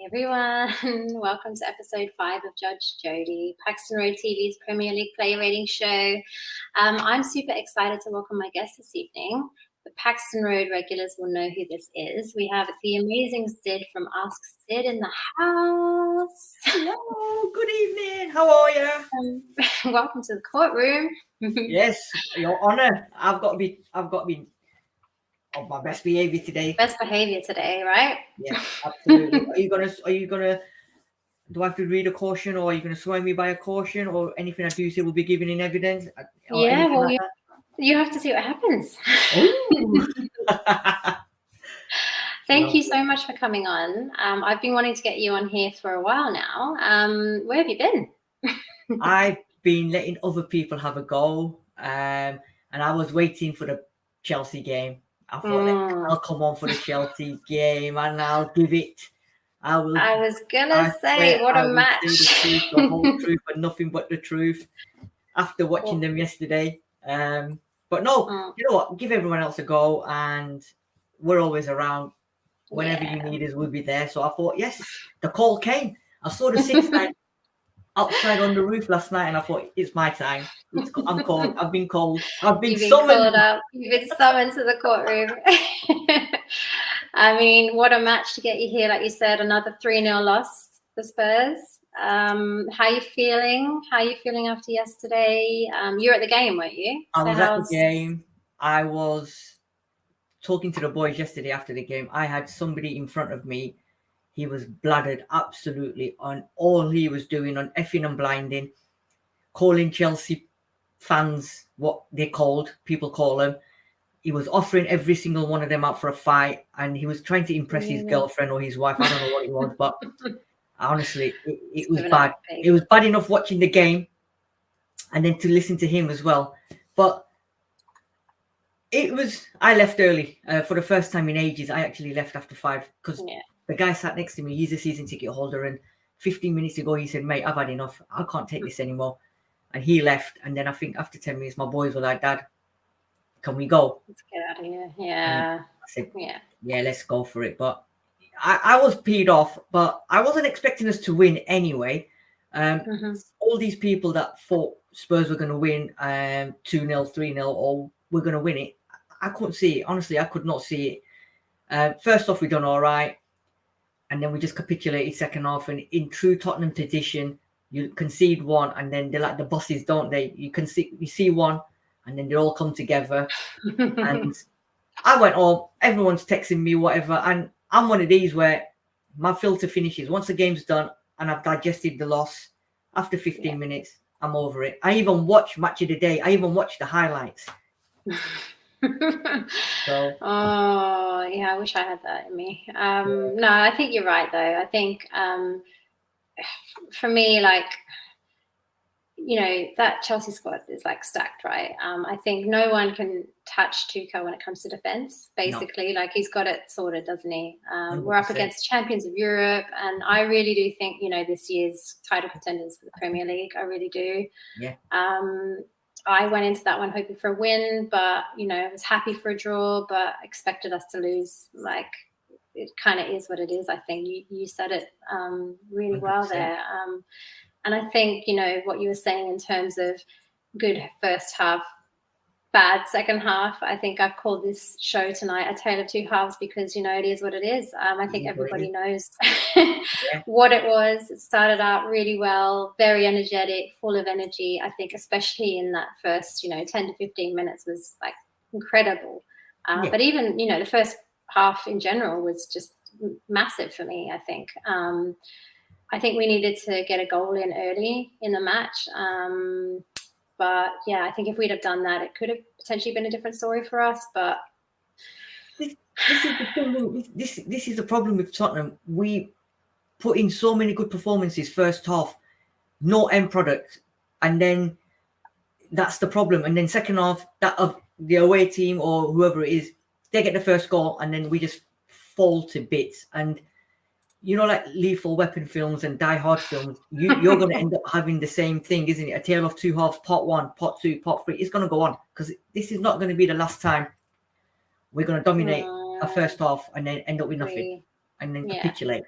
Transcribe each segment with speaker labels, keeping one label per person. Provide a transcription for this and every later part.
Speaker 1: everyone. Welcome to episode 5 of Judge Jodi, Paxton Road TV's Premier League Player Ratings show. I'm super excited to welcome my guest this evening. The Paxton Road regulars will know who this is. We have the amazing Sid from Ask Sid in the house.
Speaker 2: Hello, good evening. How are you?
Speaker 1: Welcome to the courtroom.
Speaker 2: Yes, Your Honour. I've got to be on my best behaviour today.
Speaker 1: Best behaviour today, right?
Speaker 2: Yeah, absolutely. Are you gonna? Do I have to read a caution, or are you gonna swear me by a caution, or anything I do say will be given in evidence?
Speaker 1: Yeah, well, you have to see what happens. Thank you so much for coming on. I've been wanting to get you on here for a while now. Where have you been?
Speaker 2: I've been letting other people have a go, and I was waiting for the Chelsea game. I thought I'll come on for the Chelsea game and I'll give it. I
Speaker 1: was gonna say, what a match!
Speaker 2: The whole truth and nothing but the truth. After watching them yesterday, but no, you know what? Give everyone else a go, and we're always around. Whenever you need us, we'll be there. So I thought, yes, the call came. I saw the 6 outside on the roof last night, and I thought, it's my time. I'm called. I've been called. I've been summoned.
Speaker 1: Called up. You've been summoned to the courtroom. I mean, what a match to get you here. Like you said, another 3-0 loss for Spurs. How are you feeling? How are you feeling after yesterday? You were at the game, weren't you?
Speaker 2: I was at the game. I was talking to the boys yesterday after the game. I had somebody in front of me. He was bladdered absolutely on all he was doing, on effing and blinding, calling Chelsea fans what people call them. He was offering every single one of them out for a fight, and he was trying to impress his girlfriend or his wife. I don't know what it was, but honestly, it was bad. It was bad enough watching the game and then to listen to him as well. But I left early for the first time in ages. I actually left after 5 because the guy sat next to me. He's a season ticket holder, and 15 minutes ago he said, "Mate, I've had enough. I can't take this anymore." And he left. And then I think after 10 minutes, my boys were like, "Dad, can we go?
Speaker 1: Let's get out of here." Yeah.
Speaker 2: I said, yeah, let's go for it. But I was peed off, but I wasn't expecting us to win anyway. All these people that thought Spurs were going to win 2-0, 3-0, or we're going to win it, I couldn't see it. Honestly, I could not see it. First off, we done all right. And then we just capitulated second half. And in true Tottenham tradition, you concede one, and then they're like the bosses, don't they? You see one, and then they all come together. And I went home. Everyone's texting me, whatever. And I'm one of these where my filter finishes. Once the game's done and I've digested the loss, after 15 minutes, I'm over it. I even watch Match of the Day. I even watch the highlights.
Speaker 1: Oh yeah, I wish I had that in me. No, I think you're right though. I think for me, like, you know, that Chelsea squad is like stacked, right? I think no one can touch Tuchel when it comes to defense. Basically, like, he's got it sorted, doesn't he? We're up against champions of Europe, and I really do think, you know, this year's title contenders for the Premier League. I really do.
Speaker 2: Yeah.
Speaker 1: I went into that one hoping for a win, but, you know, I was happy for a draw, but expected us to lose. Like, it kind of is what it is. I think you said it really 100%. Well there. And I think, you know, what you were saying in terms of good first half, bad second half, I think I've called this show tonight A Tale of Two Halves, because, you know, it is what it is. I think everybody knows what it was. It started out really well, very energetic, full of energy. I think especially in that first, you know, 10 to 15 minutes was like incredible. But even, you know, the first half in general was just massive for me, I think. I think we needed to get a goal in early in the match. But yeah, I think if we'd have done that, it could have potentially been a different story for us. But
Speaker 2: this is the thing. This is the problem with Tottenham. We put in so many good performances first half, no end product, and then that's the problem. And then second half, that of the away team or whoever it is, they get the first goal, and then we just fall to bits. And you know, like Lethal Weapon films and Die Hard films, you're going to end up having the same thing, isn't it? A Tale of Two Halves, part 1, part 2, part 3. It's going to go on, because this is not going to be the last time we're going to dominate a first half and then end up with nothing and then capitulate.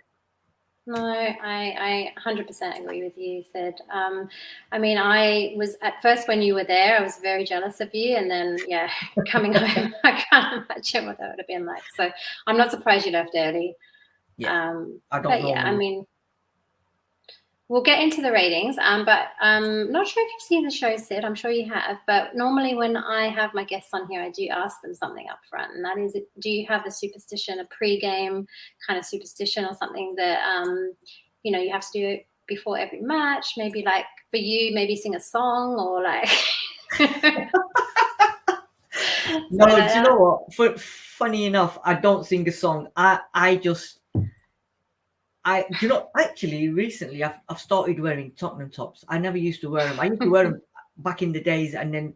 Speaker 1: No, I 100% agree with you, Sid. I mean, I was at first when you were there, I was very jealous of you, and then coming home, I can't imagine what that would have been like. So I'm not surprised you left early.
Speaker 2: Yeah, I don't
Speaker 1: but
Speaker 2: know.
Speaker 1: I mean, we'll get into the ratings. But I'm not sure if you've seen the show, Sid. I'm sure you have. But normally when I have my guests on here, I do ask them something up front, and that is, do you have a superstition, a pre-game kind of superstition, or something that you have to do before every match? Maybe like for you, maybe sing a song, or like.
Speaker 2: No, do you know what? Funny enough, I don't sing a song. Actually, recently I've started wearing Tottenham tops. I never used to wear them. I used to wear them back in the days, and then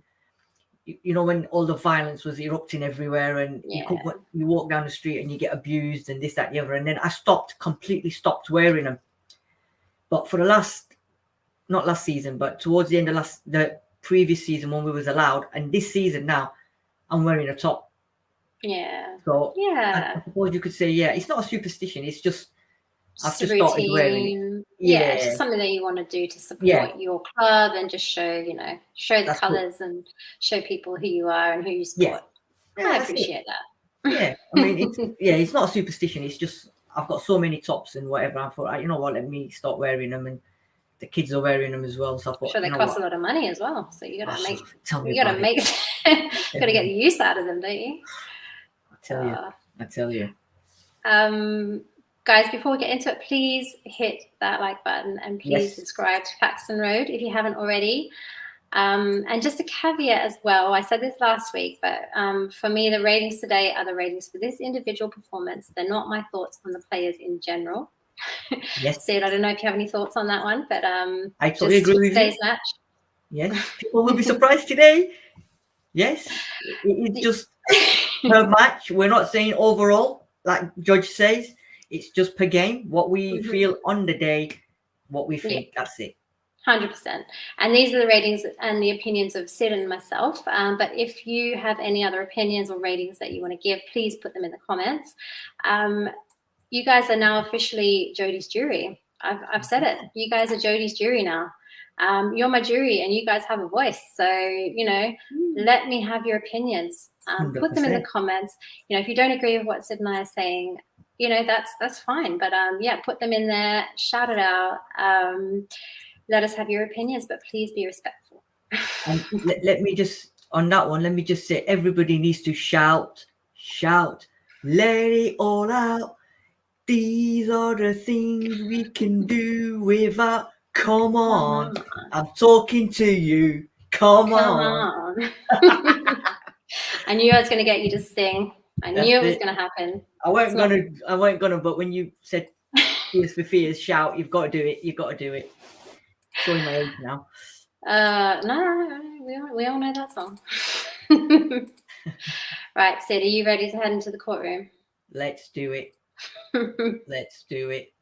Speaker 2: when all the violence was erupting everywhere, and you walk down the street and you get abused and this, that, the other. And then I completely stopped wearing them. But for not last season, but towards the end of the previous season when we was allowed, and this season now, I'm wearing a top.
Speaker 1: Yeah.
Speaker 2: So I suppose you could say, it's not a superstition. It's just I've just started wearing it.
Speaker 1: Yeah, it's just something that you want to do to support your club and just show the colours and show people who you are and who you support. I appreciate that.
Speaker 2: Yeah, I mean, it's not a superstition. It's just I've got so many tops and whatever. I thought, you know what, let me start wearing them, and the kids are wearing them as well. So I thought,
Speaker 1: they cost a lot of money as well. So you got to get the use out of them, don't you?
Speaker 2: I tell you.
Speaker 1: Guys, before we get into it, please hit that like button and please subscribe to Paxton Road if you haven't already. And just a caveat as well, I said this last week, but for me, the ratings today are the ratings for this individual performance. They're not my thoughts on the players in general.
Speaker 2: Yes.
Speaker 1: Sid, I don't know if you have any thoughts on that one, but
Speaker 2: I totally agree with
Speaker 1: today's match.
Speaker 2: Yes, people will be surprised today. Yes, it's just per match. We're not saying overall, like Judge says. It's just per game, what we feel on the day, what we think. That's it.
Speaker 1: 100%. And these are the ratings and the opinions of Sid and myself. But if you have any other opinions or ratings that you want to give, please put them in the comments. You guys are now officially Jodi's jury. I've said it. You guys are Jodi's jury now. You're my jury and you guys have a voice. So, let me have your opinions. Put them in the comments. If you don't agree with what Sid and I are saying, that's fine. But put them in there, shout it out. Let us have your opinions, but please be respectful.
Speaker 2: And let me just, on that one, let me just say, everybody needs to shout, let it all out. These are the things we can do without. Come on. I'm talking to you. Come on.
Speaker 1: I knew I was going to get you to sing. I knew it was going to happen.
Speaker 2: I weren't gonna, but when you said Tears for Fears, shout, you've got to do it. You've got to do it. Showing my age now.
Speaker 1: No, we all know that song. Right, Sid, are you ready to head into the courtroom?
Speaker 2: Let's do it. Let's do it.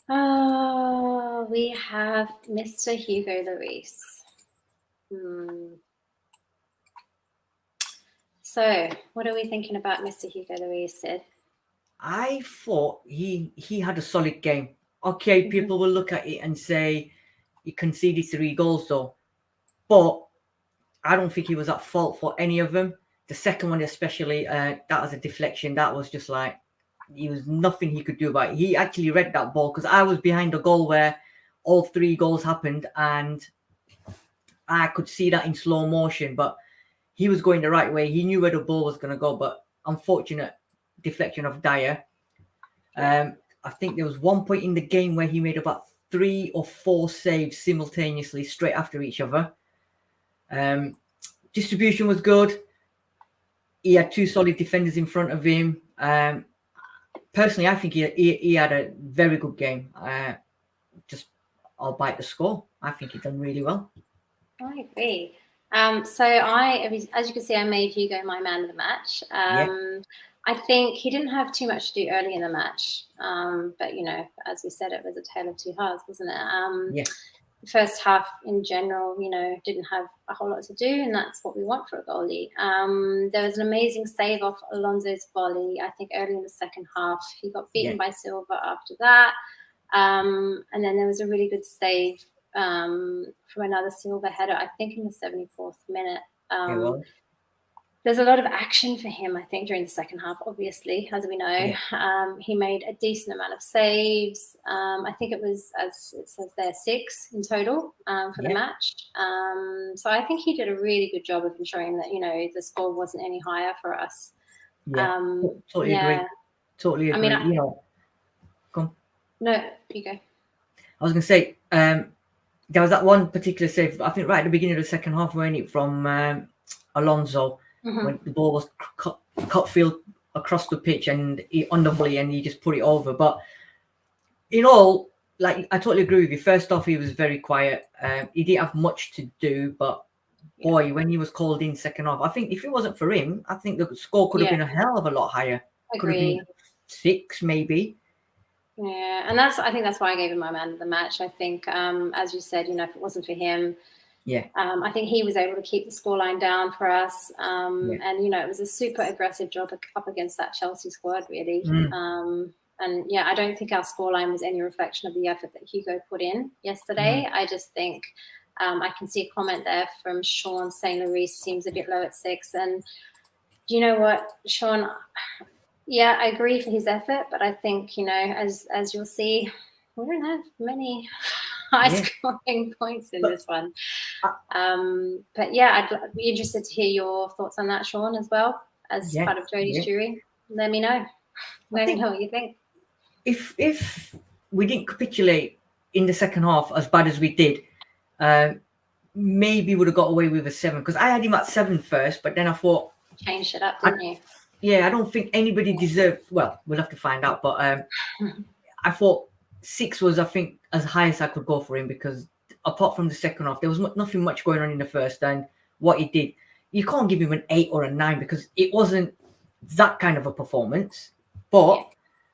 Speaker 1: Oh, we have Mr. Hugo Lloris. So, what are we thinking about Mr. Hugo Lloris, Sid?
Speaker 2: I thought he had a solid game. Okay, people will look at it and say he conceded 3 goals though, but I don't think he was at fault for any of them. The second one especially, that was a deflection. That was just like, there was nothing he could do about it. He actually read that ball because I was behind the goal where all 3 goals happened, and I could see that in slow motion, but he was going the right way. He knew where the ball was going to go, but unfortunate deflection of Dier. I think there was one point in the game where he made about 3 or 4 saves simultaneously straight after each other. Distribution was good. He had 2 solid defenders in front of him. Personally, I think he had a very good game. I'll bite the score. I think he done really well.
Speaker 1: I agree. So as you can see, I made Hugo my man of the match. I think he didn't have too much to do early in the match. But, as we said, it was a tale of 2 halves, wasn't it? first half in general, didn't have a whole lot to do, and that's what we want for a goalie. There was an amazing save off Alonso's volley, I think, early in the second half. He got beaten by Silva after that. And then there was a really good save from another Silva header, I think in the 74th minute. There's a lot of action for him, I think, during the second half, obviously, as we know. He made a decent amount of saves. I think it was, as it says there, 6 in total for the match. So I think he did a really good job of ensuring that, the score wasn't any higher for us.
Speaker 2: Totally agree. Totally agree. Go on.
Speaker 1: No, you go.
Speaker 2: I was going to say, there was that one particular save, I think right at the beginning of the second half, wasn't it, from Alonso, when the ball was cut field across the pitch and on the volley, and he just put it over. But in all, like, I totally agree with you. First off, he was very quiet. He didn't have much to do, but boy, when he was called in second half, I think if it wasn't for him, I think the score could have been a hell of a lot higher. Could have been 6 maybe.
Speaker 1: Yeah, and I think that's why I gave him my man of the match. I think, as you said, if it wasn't for him, I think he was able to keep the scoreline down for us. And, it was a super aggressive job up against that Chelsea squad, really. And, I don't think our scoreline was any reflection of the effort that Hugo put in yesterday. I just think I can see a comment there from Sean saying Lloris seems a bit low at 6. And do you know what, Sean? Yeah, I agree for his effort, but I think, as you'll see, we don't have many high-scoring points in this one. But I'd be interested to hear your thoughts on that, Sean, as well, as part of Jodi's jury. Let me know. Let me know what you think.
Speaker 2: If we didn't capitulate in the second half as bad as we did, maybe would have got away with a 7, because I had him at 7 first, but then I thought...
Speaker 1: Changed it up, didn't you?
Speaker 2: Yeah, I don't think anybody deserved... Well, we'll have to find out. But I thought 6 was, I think, as high as I could go for him, because apart from the second half, there was nothing much going on in the first. And what he did, you can't give him an 8 or a 9 because it wasn't that kind of a performance. But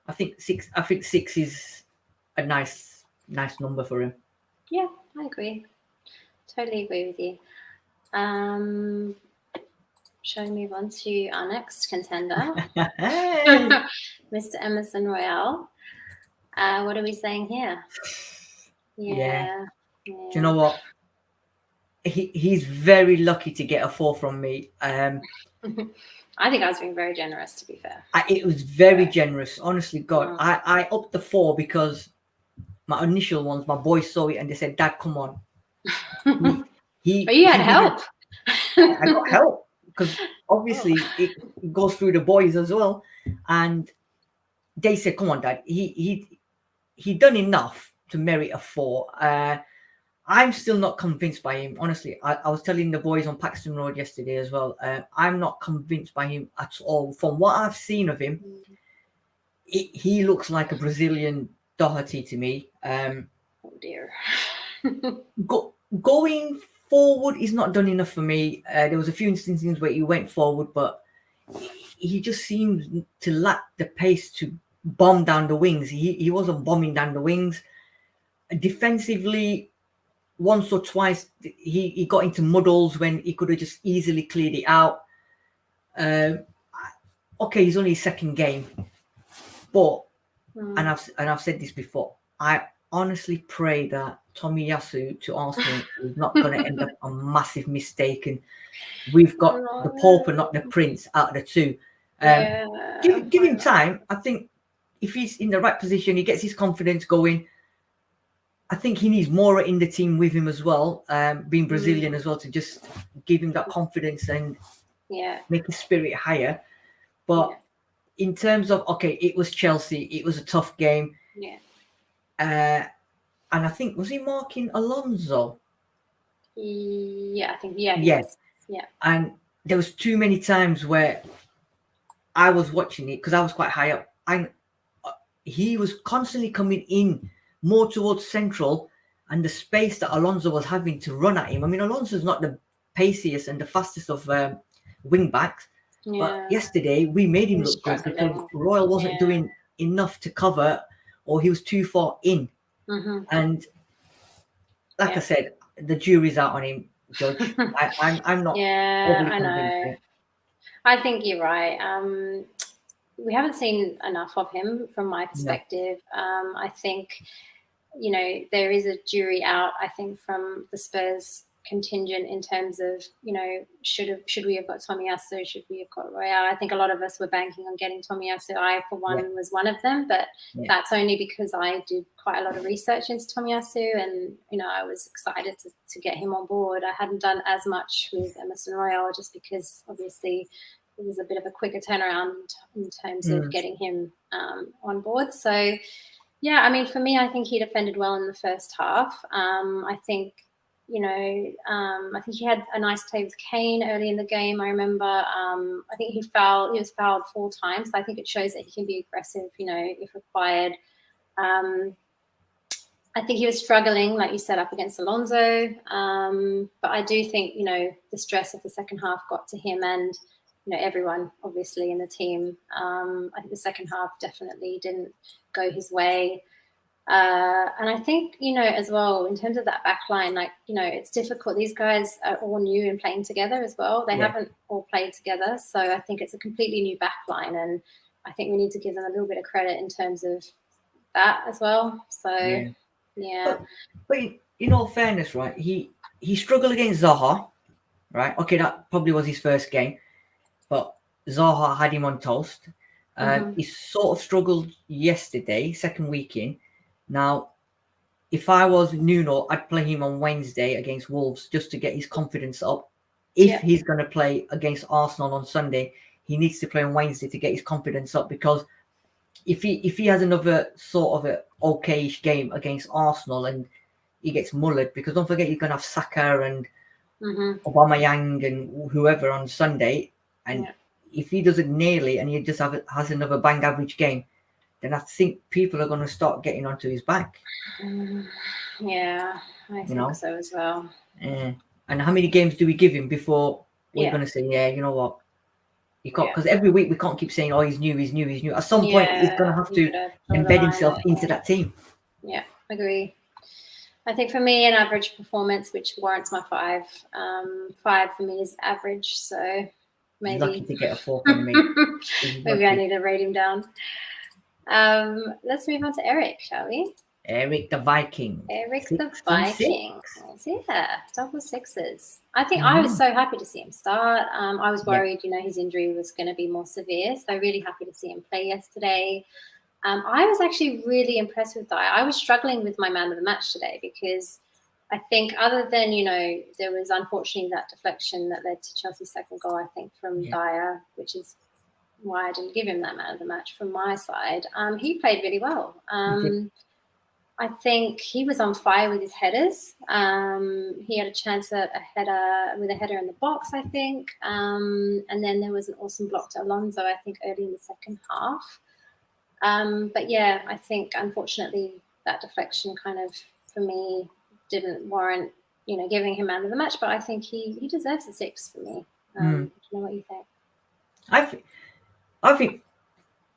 Speaker 2: I think 6 is a nice number for him.
Speaker 1: Yeah, I agree. Totally agree with you. Shall we move on to our next contender, Mr. Emerson Royal? What are we saying here? Yeah.
Speaker 2: Do you know what? He's very lucky to get a 4 from me.
Speaker 1: I think I was being very generous, to be fair.
Speaker 2: It was very generous, honestly, God. I upped the 4 because my initial ones, my boys saw it and they said, "Dad, come on."
Speaker 1: But you had help.
Speaker 2: I got help. Because obviously it goes through the boys as well, and they said, "Come on, Dad, he done enough to merit a 4." I'm still not convinced by him, honestly. I was telling the boys on Paxton Road yesterday as well. I'm not convinced by him at all. From what I've seen of him, he looks like a Brazilian Doherty to me.
Speaker 1: Oh dear.
Speaker 2: Going forward, he's not done enough for me. There was a few instances where he went forward, but he just seems to lack the pace to bomb down the wings. He wasn't bombing down the wings. Defensively, once or twice, he got into muddles when he could have just easily cleared it out. Okay, he's only his second game, but and I've said this before, I honestly pray that Tomiyasu to Arsenal is not going to end up a massive mistake, and we've got the Pope and not the Prince out of the two. Give him time. I think if he's in the right position, he gets his confidence going. I think he needs Moura in the team with him as well, being Brazilian as well, to just give him that confidence and make his spirit higher. But in terms of, okay, it was Chelsea. It was a tough game. And I think, was he marking Alonso?
Speaker 1: Yeah, I think,
Speaker 2: Yes.
Speaker 1: Yeah.
Speaker 2: And there was too many times where I was watching it because I was quite high up. And he was constantly coming in more towards central, and the space that Alonso was having to run at him. I mean, Alonso's not the paciest and the fastest of wing backs, but yesterday we made him look good because Royal wasn't doing enough to cover, or he was too far in. And like I said, the jury's out on him, Judge. I'm not overly
Speaker 1: I
Speaker 2: convinced.
Speaker 1: know. I think you're right. We haven't seen enough of him from my perspective. No. I think, there is a jury out, I think, from the Spurs contingent in terms of, should we have got Tomiyasu? Should we have got Royal? I think a lot of us were banking on getting Tomiyasu. I, for one, was one of them, but that's only because I did quite a lot of research into Tomiyasu, and, I was excited to get him on board. I hadn't done as much with Emerson Royal just because, obviously, it was a bit of a quicker turnaround in terms of getting him on board. So, yeah, I mean, for me, I think he defended well in the first half. I think, I think he had a nice play with Kane early in the game. I remember, I think he was fouled 4 times. So I think it shows that he can be aggressive, if required. I think he was struggling, like you said, up against Alonso. But I do think, the stress of the second half got to him and, everyone obviously in the team. I think the second half definitely didn't go his way. And I think, as well, in terms of that back line, it's difficult. These guys are all new and playing together as well. They haven't all played together. So I think it's a completely new back line. And I think we need to give them a little bit of credit in terms of that as well. So, yeah.
Speaker 2: But in all fairness, right, he struggled against Zaha, right? Okay, that probably was his first game. But Zaha had him on toast. He sort of struggled yesterday, second week in. Now, if I was Nuno, I'd play him on Wednesday against Wolves just to get his confidence up. If he's going to play against Arsenal on Sunday, he needs to play on Wednesday to get his confidence up, because if he has another sort of a okayish game against Arsenal and he gets mullered, because don't forget you're going to have Saka and Aubameyang and whoever on Sunday, and if he doesn't nail it and he just has another bang average game, then I think people are going to start getting onto his back.
Speaker 1: Yeah, I think so as well.
Speaker 2: And how many games do we give him before we're going to say, you know what? Because every week we can't keep saying, oh, he's new. At some point, he's going to have to embed himself into that team.
Speaker 1: Yeah, agree. I think for me, an average performance, which warrants my 5. 5 for me is average, so maybe.
Speaker 2: Lucky to get a 4 from me.
Speaker 1: Maybe I need to rate him down. Let's move on to Eric, shall we?
Speaker 2: Eric the Viking.
Speaker 1: Eric the Viking. Yeah, double 6s. I think I was so happy to see him start. I was worried, his injury was going to be more severe. So really happy to see him play yesterday. I was actually really impressed with Dier. I was struggling with my man of the match today because I think other than, there was unfortunately that deflection that led to Chelsea's second goal, I think, from Dier, which is why I didn't give him that man of the match from my side. He played really well. I think he was on fire with his headers. He had a chance at a header in the box, I think. And then there was an awesome block to Alonso, I think, early in the second half. But yeah, I think unfortunately that deflection kind of, for me, didn't warrant, giving him man of the match. But I think he deserves a 6 for me. Do you know what you think?
Speaker 2: I think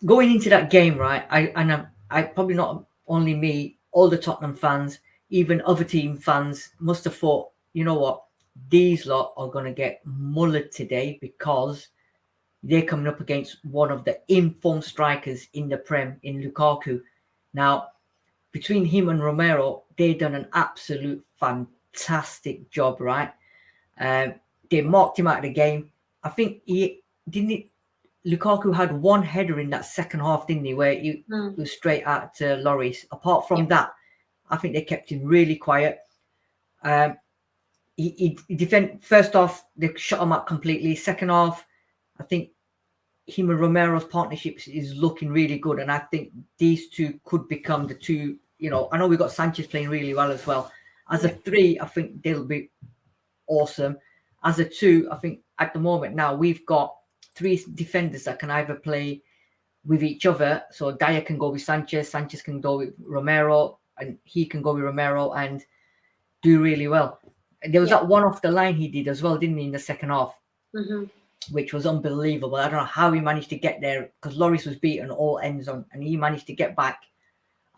Speaker 2: going into that game, right, I probably not only me, all the Tottenham fans, even other team fans must have thought, you know what, these lot are going to get mullered today because they're coming up against one of the informed strikers in the Prem, in Lukaku. Now, between him and Romero, they've done an absolute fantastic job, right? They marked him out of the game. I think Lukaku had one header in that second half, didn't he, where he was straight out to Lloris. Apart from that, I think they kept him really quiet. He defended. First half, they shut him up completely. Second half, I think him and Romero's partnership is looking really good. And I think these two could become the two, I know we've got Sanchez playing really well as well. As a 3, I think they'll be awesome. As a 2, I think at the moment now we've got 3 defenders that can either play with each other. So Dier can go with Sanchez can go with Romero, and he can go with Romero and do really well. And there was that one off the line he did as well, didn't he, in the second half, which was unbelievable. I don't know how he managed to get there because Lloris was beaten all ends on, and he managed to get back.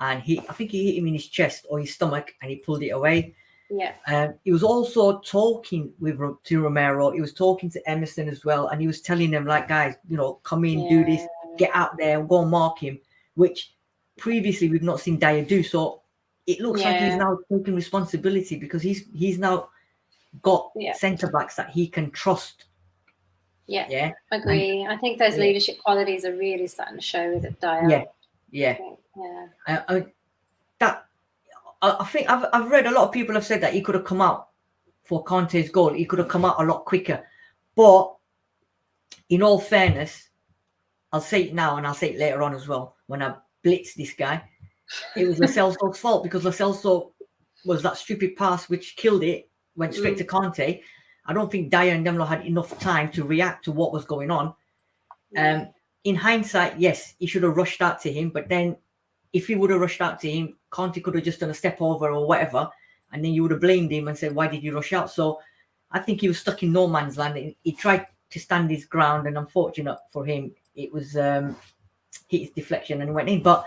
Speaker 2: And I think he hit him in his chest or his stomach, and he pulled it away.
Speaker 1: Yeah.
Speaker 2: He was also talking to Romero. He was talking to Emerson as well, and he was telling them, like, guys, you know, come in, do this, get out there, go and mark him, which previously we've not seen Dier do. So it looks like he's now taking responsibility because he's now got centre backs that he can trust.
Speaker 1: Yeah. Agree. I think those leadership qualities are really starting to show with Dier.
Speaker 2: I think I've read a lot of people have said that he could have come out for Conte's goal. He could have come out a lot quicker. But in all fairness, I'll say it now and I'll say it later on as well when I blitz this guy. It was Lo Celso's fault because Lo Celso was that stupid pass which killed it, went straight to Conte. I don't think Dier and Ndombele had enough time to react to what was going on. In hindsight, yes, he should have rushed out to him, but then if he would have rushed out to him, Conte could have just done a step over or whatever, and then you would have blamed him and said, why did you rush out? So I think he was stuck in no man's land. He tried to stand his ground, and unfortunate for him, it was hit his deflection and went in. But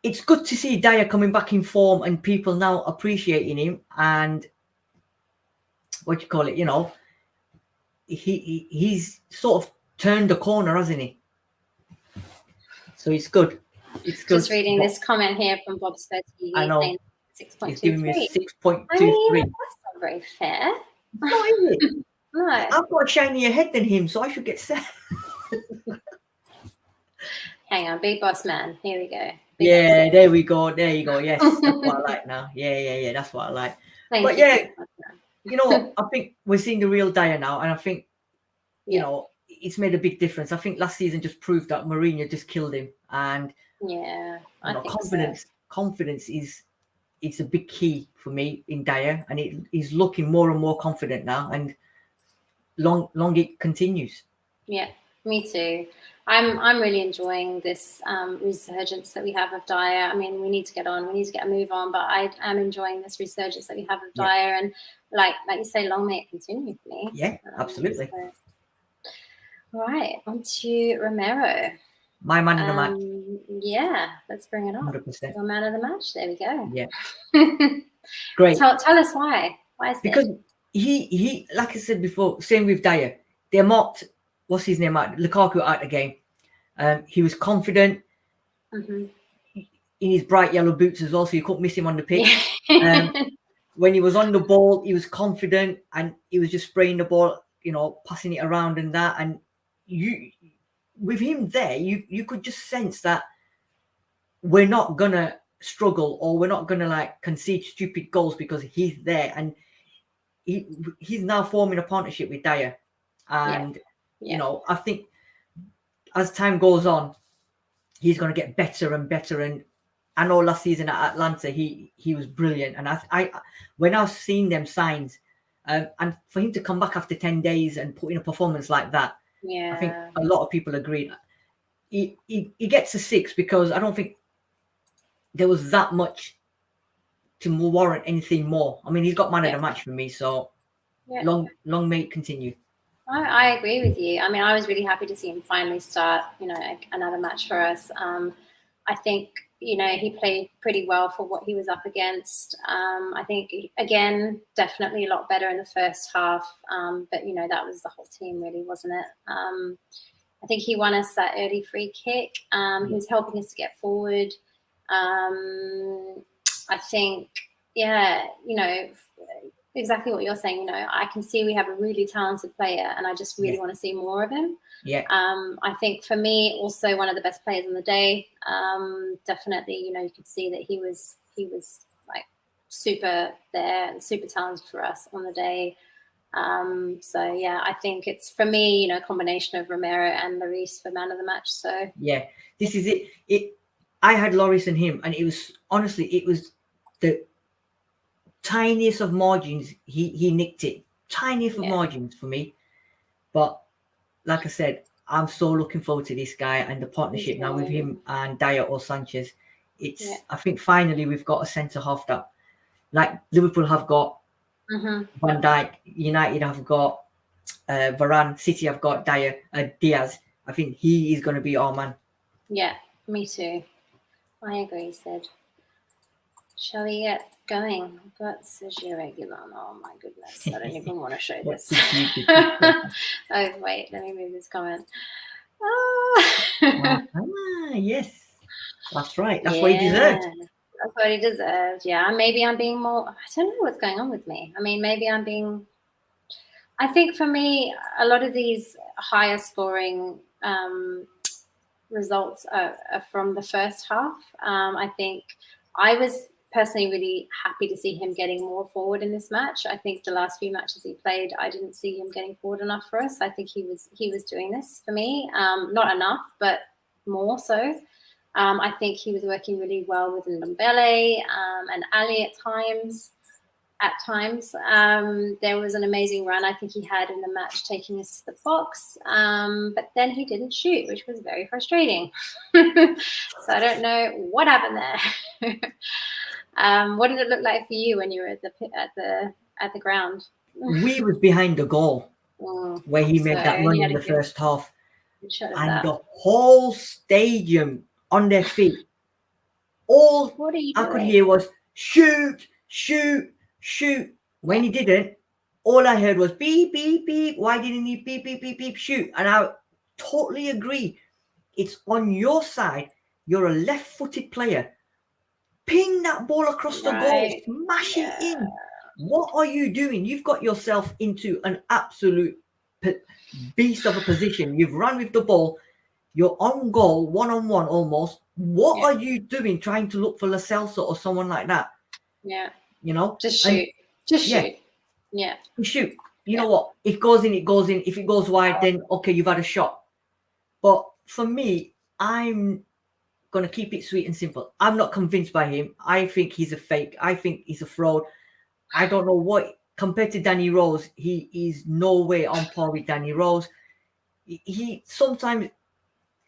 Speaker 2: it's good to see Dier coming back in form and people now appreciating him. And what do you call it? You know, he's sort of turned the corner, hasn't he? So it's good. It's good.
Speaker 1: Just reading this comment here from Bob Spurty.
Speaker 2: I know.
Speaker 1: 6.23.
Speaker 2: He's giving me 6.23.
Speaker 1: I mean, that's not very fair.
Speaker 2: No, is it?
Speaker 1: No.
Speaker 2: I've got a shinier head than him, so I should get set.
Speaker 1: Hang on, big boss man. Here we go.
Speaker 2: There we go. There you go. Yes, that's what I like now. Yeah. That's what I like.
Speaker 1: Thank you.
Speaker 2: You know, I think we're seeing the real Dier now, and I think, you know, it's made a big difference. I think last season just proved that Mourinho just killed him, and
Speaker 1: I think
Speaker 2: confidence is a big key for me in Dier, and he's looking more and more confident now, and long it continues. Yeah,
Speaker 1: me too. I'm really enjoying this resurgence that we have of Dier. I mean, we need to get a move on, but I am enjoying this resurgence that we have of Dier, and like you say, long may it continue for me.
Speaker 2: Yeah, absolutely.
Speaker 1: Right, on to Romero.
Speaker 2: My man of the match.
Speaker 1: Yeah, let's bring it on.
Speaker 2: 100%.
Speaker 1: Your man of the match. There we go.
Speaker 2: Yeah. Great.
Speaker 1: Tell us why. Why is
Speaker 2: because he like I said before, same with Dier. They mocked what's his name out Lukaku out the game. He was confident in his bright yellow boots as well, so you couldn't miss him on the pitch. When he was on the ball, he was confident and he was just spraying the ball, you know, passing it around and that. And with him there, you could just sense that we're not gonna struggle or we're not gonna like concede stupid goals because he's there, and he's now forming a partnership with Dier, and you know, I think as time goes on, he's gonna get better and better. And I know last season at Atlanta, he was brilliant, and we're now seeing them signs, and for him to come back after 10 days and put in a performance like that. I think a lot of people agree. He gets a 6 because I don't think there was that much to warrant anything more. I mean, he's got man of the match for me, so long may it continue.
Speaker 1: I agree with you. I mean, I was really happy to see him finally start, you know, another match for us. I think, you know, he played pretty well for what he was up against. I think, again, definitely a lot better in the first half. But, you know, that was the whole team really, wasn't it? I think he won us that early free kick. He was helping us to get forward. I think, you know, exactly what you're saying. You know, I can see we have a really talented player, and I just really want to see more of him. I think for me, also one of the best players on the day. Definitely, you know, you could see that he was like super there and super talented for us on the day. So yeah, I think it's for me, you know, a combination of Romero and Lloris for man of the match. So
Speaker 2: yeah, this is it. I had Lloris and him, and it was honestly, it was the tiniest of margins. He nicked it, tiniest of margins for me. But like I said, I'm so looking forward to this guy and the partnership now with him and Dier or Sanchez. It's I think finally we've got a centre half that, like Liverpool have got Van Dijk, United have got Varane, City have got Diaz. I think he is going to be our man.
Speaker 1: Yeah, me too. I agree, Sid. Shall we get going? I've got Sergio Reguilon. Oh my goodness. I don't even want to show
Speaker 2: What
Speaker 1: this.
Speaker 2: did you do?
Speaker 1: Oh, wait. Let me move this comment.
Speaker 2: Yes. That's right. That's what he deserved.
Speaker 1: That's what he deserved. Yeah. Maybe I'm being more. I don't know what's going on with me. I mean, maybe I'm being. I think for me, a lot of these higher scoring results are from the first half. I think I was personally really happy to see him getting more forward in this match. I think the last few matches he played, I didn't see him getting forward enough for us. I think he was doing this for me, not enough, but more so. I think he was working really well with Ndombele and Ali at times. There was an amazing run I think he had in the match taking us to the box, but then he didn't shoot, which was very frustrating. So I don't know what happened there. What did it look like for you when you were at the ground?
Speaker 2: We was behind the goal where he made that run in the first half, and the whole stadium on their feet. All I could hear was shoot, shoot, shoot. When he didn't, all I heard was beep, beep, beep. Why didn't he beep, beep, beep, beep, shoot? And I totally agree. It's on your side. You're a left-footed player. Ping that ball across the goal. Smash it in. What are you doing? You've got yourself into an absolute beast of a position. You've run with the ball. You're on goal, one-on-one almost. What are you doing trying to look for Lo Celso or someone like that?
Speaker 1: Yeah.
Speaker 2: You know?
Speaker 1: Just shoot. Shoot. Yeah.
Speaker 2: Shoot. You know what? If it goes in, it goes in. If it goes wide, then okay, you've had a shot. But for me, I'm going to keep it sweet and simple. I'm not convinced by him. I think he's a fake. I think he's a fraud. I don't know what, compared to Danny Rose, he is no way on par with Danny Rose. He sometimes,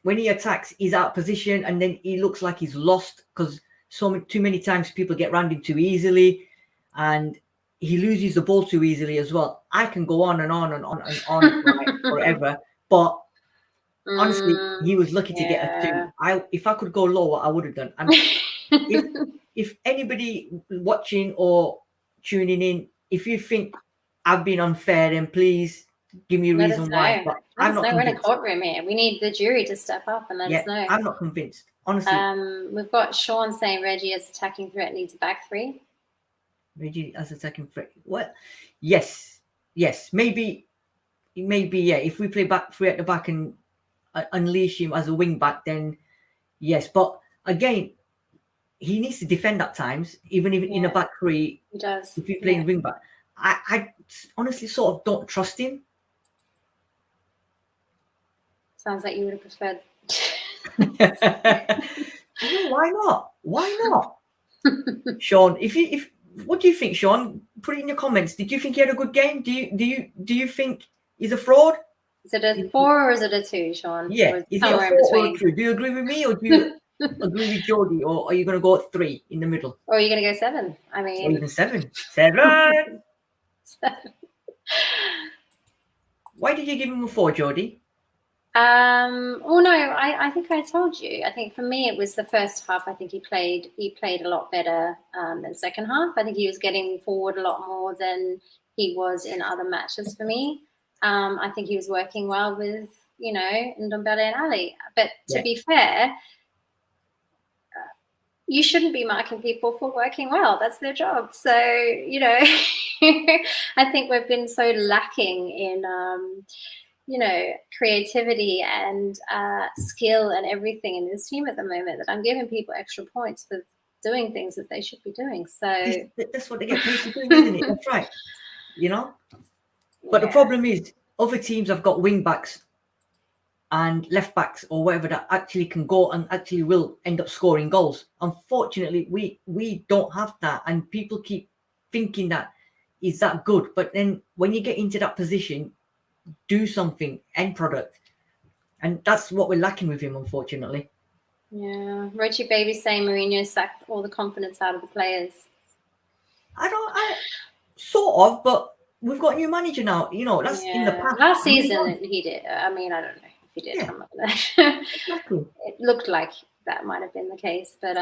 Speaker 2: when he attacks, he's out of position and then he looks like he's lost because too many times people get round him too easily and he loses the ball too easily as well. I can go on and on and on and on forever, but honestly, he was lucky to get a 2. If I could go lower, I would have done. And if anybody watching or tuning in, if you think I've been unfair, then please give me a reason why. But I'm not convinced.
Speaker 1: We're in a courtrooom here. We need the jury to step up and let us know.
Speaker 2: I'm not convinced, honestly.
Speaker 1: We've got Sean saying Reggie as attacking threat needs a back 3.
Speaker 2: Reggie as attacking threat. Well, yes, maybe, yeah. If we play back 3 at the back and unleash him as a wing back, then yes. But again, he needs to defend at times, even if in a back 3.
Speaker 1: He does.
Speaker 2: If you're playing wing back, I honestly sort of don't trust him.
Speaker 1: Sounds like you would have preferred.
Speaker 2: Why not? Sean, what do you think, Sean? Put it in your comments. Did you think he had a good game? Do you think he's a fraud?
Speaker 1: Is it a 4 or is it a 2, Sean?
Speaker 2: Yeah, is it a 4 or a 2? Do you agree with me or do you agree with Jodi, or are you going to go at 3 in the middle?
Speaker 1: Or are you going to go 7? I mean,
Speaker 2: or even 7. Why did you give him a 4, Jodi?
Speaker 1: Oh no, I think I told you. I think for me it was the first half. I think he played a lot better than second half. I think he was getting forward a lot more than he was in other matches for me. I think he was working well with, Ndombele and Ali. But to be fair, you shouldn't be marking people for working well. That's their job. So, I think we've been so lacking in, creativity and skill and everything in this team at the moment that I'm giving people extra points for doing things that they should be doing. So
Speaker 2: that's what they get paid for doing, isn't it? That's right. But the problem is other teams have got wing backs and left backs or whatever that actually can go and actually will end up scoring goals. Unfortunately, we don't have that, and people keep thinking that is that good. But then when you get into that position, do something, end product. And that's what we're lacking with him, unfortunately.
Speaker 1: Yeah. Richie Baby saying Mourinho sacked all the confidence out of the players.
Speaker 2: I sort of, but we've got a new manager now. That's in the past.
Speaker 1: Last season he did. I mean, I don't know if he did.
Speaker 2: Yeah. Exactly.
Speaker 1: It looked like that might have been the case. But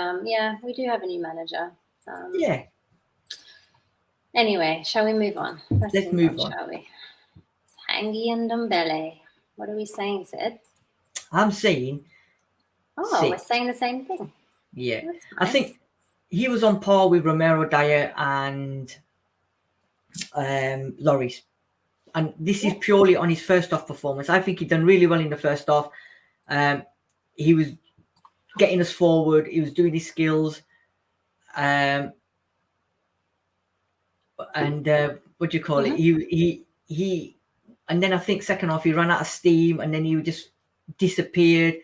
Speaker 1: we do have a new manager.
Speaker 2: Yeah.
Speaker 1: Anyway, shall we move on?
Speaker 2: Let's move on.
Speaker 1: Shall we? Tanguy Ndombele. What are we saying, Sid?
Speaker 2: I'm saying.
Speaker 1: We're saying the same thing.
Speaker 2: Yeah,
Speaker 1: nice.
Speaker 2: I think he was on par with Romero, Dier, and Lloris. And this is purely on his first half performance. I think he done really well in the first half. He was getting us forward. He was doing his skills. And what do you call it? He and then I think second half he ran out of steam, and then he just disappeared.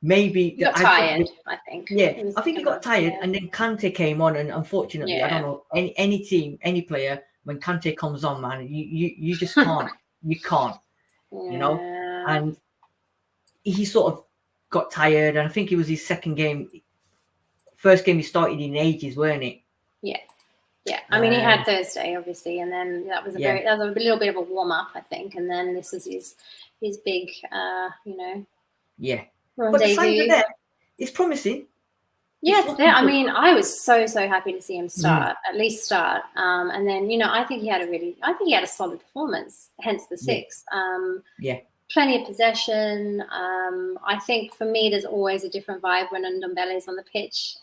Speaker 2: Maybe
Speaker 1: he got tired. I think.
Speaker 2: Yeah, I think he got tired, and then Kante came on, and unfortunately, I don't know any team, any player, when Kante comes on, man, you just can't, you know, and he sort of got tired, and I think it was his first game he started in ages, weren't it?
Speaker 1: Yeah. I mean, he had Thursday, obviously, and then that was a little bit of a warm up, I think, and then this is his big,
Speaker 2: Yeah.
Speaker 1: rendezvous.
Speaker 2: But the signs are there. It's promising.
Speaker 1: Yeah, it's there. I mean, I was so happy to see him start, at least start. And then, I think he had a solid performance, hence the 6. Plenty of possession. I think for me, there's always a different vibe when Ndombele is on the pitch,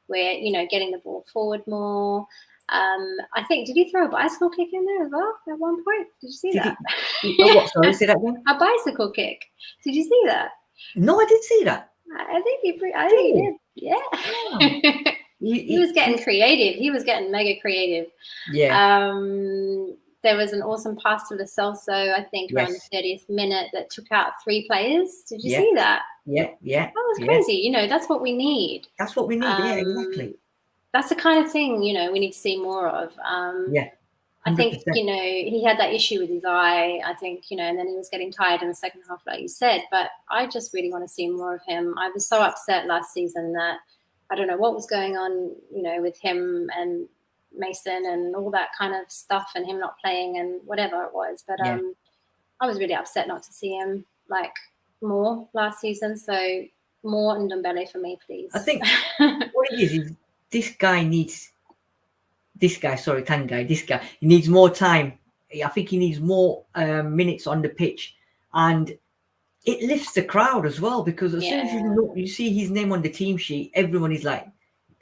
Speaker 1: where, getting the ball forward more. I think, did he throw a bicycle kick in there as well at one point? Did you see that?
Speaker 2: What? Sorry, say that again?
Speaker 1: A bicycle kick. Did you see that?
Speaker 2: No, I did see that.
Speaker 1: I think he did. Yeah. He was getting creative. He was getting mega creative.
Speaker 2: Yeah.
Speaker 1: There was an awesome pass to Lo Celso, I think, around the 30th minute that took out 3 players. Did you see that?
Speaker 2: Yeah.
Speaker 1: That was crazy. That's what we need.
Speaker 2: That's what we need. Yeah, exactly.
Speaker 1: That's the kind of thing, we need to see more of.
Speaker 2: 100%.
Speaker 1: I think, he had that issue with his eye, I think, and then he was getting tired in the second half, like you said. But I just really want to see more of him. I was so upset last season that I don't know what was going on, with him and Mason and all that kind of stuff and him not playing and whatever it was. But I was really upset not to see him, more last season. So more Ndombele for me, please.
Speaker 2: I think what it is Tanguy, he needs more time. I think he needs more minutes on the pitch, and it lifts the crowd as well, because as soon as you see his name on the team sheet, everyone is like,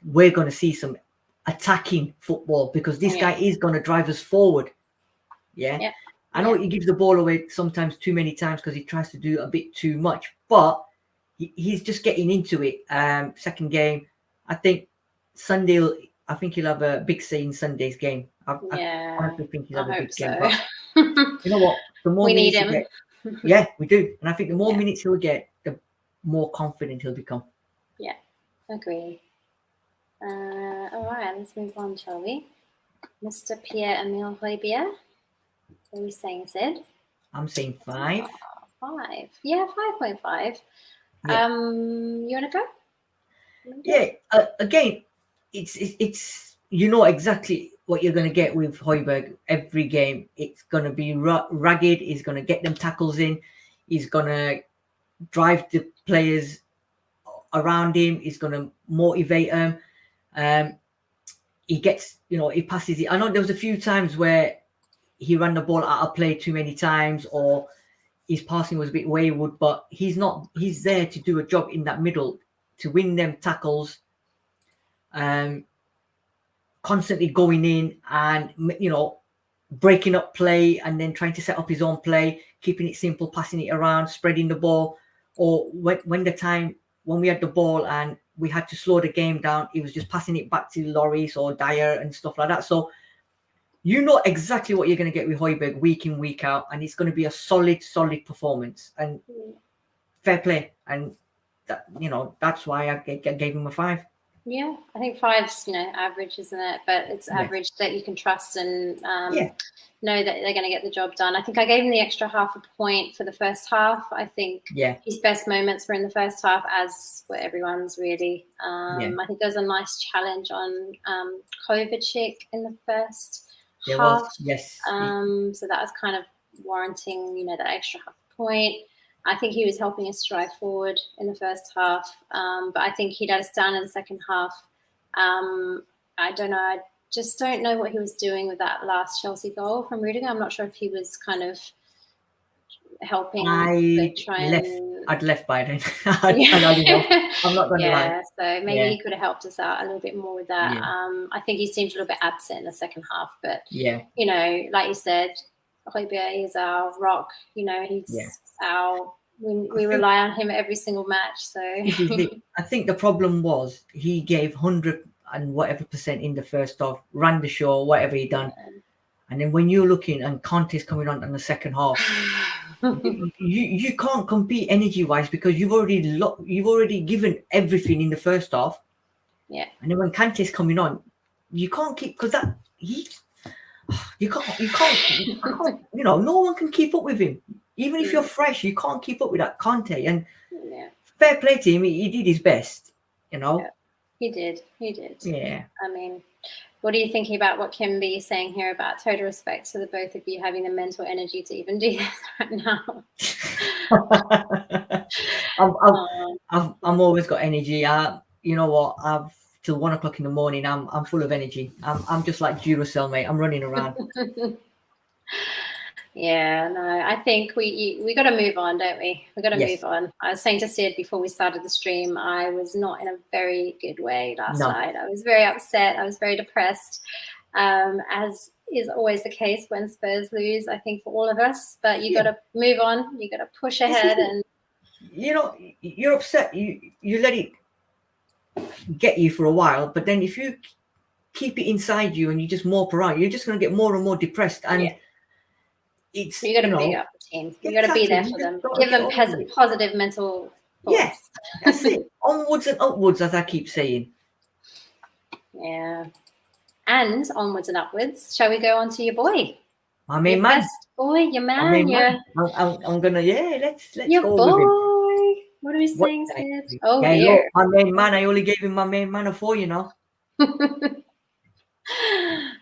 Speaker 2: we're going to see some attacking football, because this guy is going to drive us forward. I know he gives the ball away sometimes too many times because he tries to do a bit too much, but he's just getting into it. Second game, I think Sunday, I think he'll have a big say in Sunday's game. I honestly think he'll have a big game. But you know what? The more
Speaker 1: we need him.
Speaker 2: We do. And I think the more minutes he'll get, the more confident he'll become.
Speaker 1: Yeah, agree. All right, let's move on, shall we? Mr. Pierre-Emile Hojbjerg. What are we saying, Sid?
Speaker 2: I'm saying 5.
Speaker 1: 5. Yeah, 5.5. Yeah. You want to go?
Speaker 2: Yeah. Again, it's exactly what you're going to get with Hojbjerg every game. It's going to be ragged. He's going to get them tackles in. He's going to drive the players around him. He's going to motivate them. He gets, he passes it. I know there was a few times where he ran the ball out of play too many times, or his passing was a bit wayward, but he's there to do a job in that middle, to win them tackles, constantly going in and, breaking up play and then trying to set up his own play, keeping it simple, passing it around, spreading the ball. Or when we had the ball and we had to slow the game down, he was just passing it back to Lloris or Dier and stuff like that. So you know exactly what you're going to get with Hojbjerg week in, week out, and it's going to be a solid performance and fair play. And that, that's why I gave him a 5.
Speaker 1: Yeah, I think 5's, average, isn't it? But it's average that you can trust and know that they're going to get the job done. I think I gave him the extra half a point for the first half. I think his best moments were in the first half, as were everyone's really. I think there's a nice challenge on Kovacic in the first half. So that was kind of warranting, that extra half a point. I think he was helping us drive forward in the first half, but I think he let us down in the second half. I don't know. I just don't know what he was doing with that last Chelsea goal from Rudiger. I'm not sure if he was kind of helping
Speaker 2: I'd left by then. I don't know. I'm not going to lie.
Speaker 1: So maybe he could have helped us out a little bit more with that. I think he seemed a little bit absent in the second half, but you know, like you said, Hojbjerg is our rock. You know, he's our. We rely on him every single match. So
Speaker 2: I think the problem was he gave 100 and whatever % in the first half, ran the show, whatever he done, and then when you're looking and Conte's coming on in the second half. you can't compete energy wise because you've already given everything in the first half.
Speaker 1: Yeah.
Speaker 2: And then when Kante's coming on, you can't keep because that you can't you know, no one can keep up with him. Even if you're fresh, you can't keep up with that Conte. And fair play to him, he did his best, you know.
Speaker 1: Yeah. He did.
Speaker 2: Yeah.
Speaker 1: I mean, what are you thinking about what Kimby is saying here about total respect to the both of you having the mental energy to even do this right now?
Speaker 2: I've always got energy. You know what? I've till 1 o'clock in the morning. I'm full of energy. I'm just like Duracell, mate. I'm running around.
Speaker 1: Yeah, no, I think we got to move on, don't we? We got to move on. I was saying to Sid before we started the stream, I was not in a very good way last night. I was very upset. I was very depressed, as is always the case when Spurs lose, I think, for all of us. But you got to move on. You got to push ahead. And
Speaker 2: you know, you're upset. You let it get you for a while, but then if you keep it inside you and you just mope around, you're just going to get more and more depressed. And it's
Speaker 1: you got to big up the team. You got to be there for them. Give them positive mental thoughts.
Speaker 2: Yes, that's it. Onwards and upwards, as I keep saying.
Speaker 1: Yeah. And onwards and upwards. Shall we go on to your boy?
Speaker 2: My main man.
Speaker 1: Best boy, your man.
Speaker 2: I'm gonna let's
Speaker 1: your
Speaker 2: go
Speaker 1: boy.
Speaker 2: with him.
Speaker 1: What are we saying, Sid?
Speaker 2: Oh, Dier. My main man. I only gave him my main man a 4, you know.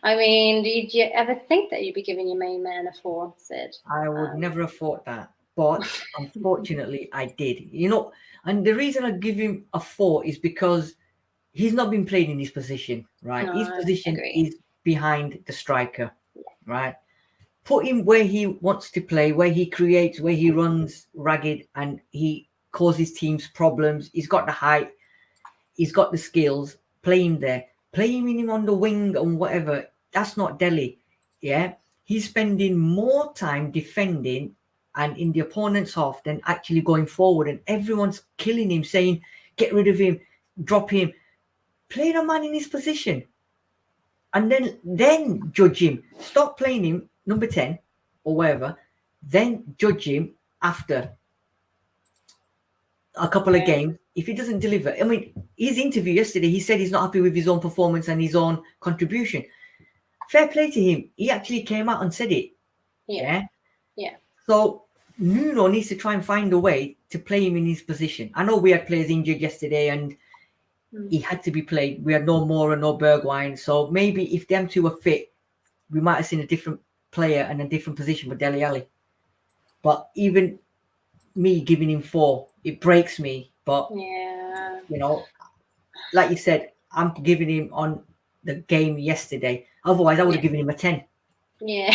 Speaker 1: I mean, did you ever think that you'd be giving your main man a 4, Sid?
Speaker 2: I would never have thought that, but unfortunately, I did. You know, and the reason I give him a 4 is because he's not been played in his position, right?
Speaker 1: No,
Speaker 2: his position is behind the striker, right? Put him where he wants to play, where he creates, where he runs ragged, and he causes teams problems. He's got the height, he's got the skills. Play him there. Playing him on the wing and whatever, that's not Dele. Yeah, he's spending more time defending and in the opponent's half than actually going forward. And everyone's killing him, saying, "Get rid of him, drop him." Play the man in his position, and then judge him. Stop playing him number 10 or wherever. Then judge him after a couple of games. If he doesn't deliver, I mean, his interview yesterday, he said he's not happy with his own performance and his own contribution. Fair play to him. He actually came out and said it. Yeah. So Nuno needs to try and find a way to play him in his position. I know we had players injured yesterday and he had to be played. We had no Moura, no Bergwijn. So maybe if them two were fit, we might have seen a different player and a different position for Dele Alli. But even me giving him 4, it breaks me. But you know, like you said, I'm giving him on the game yesterday. Otherwise, I would have given him a 10.
Speaker 1: Yeah,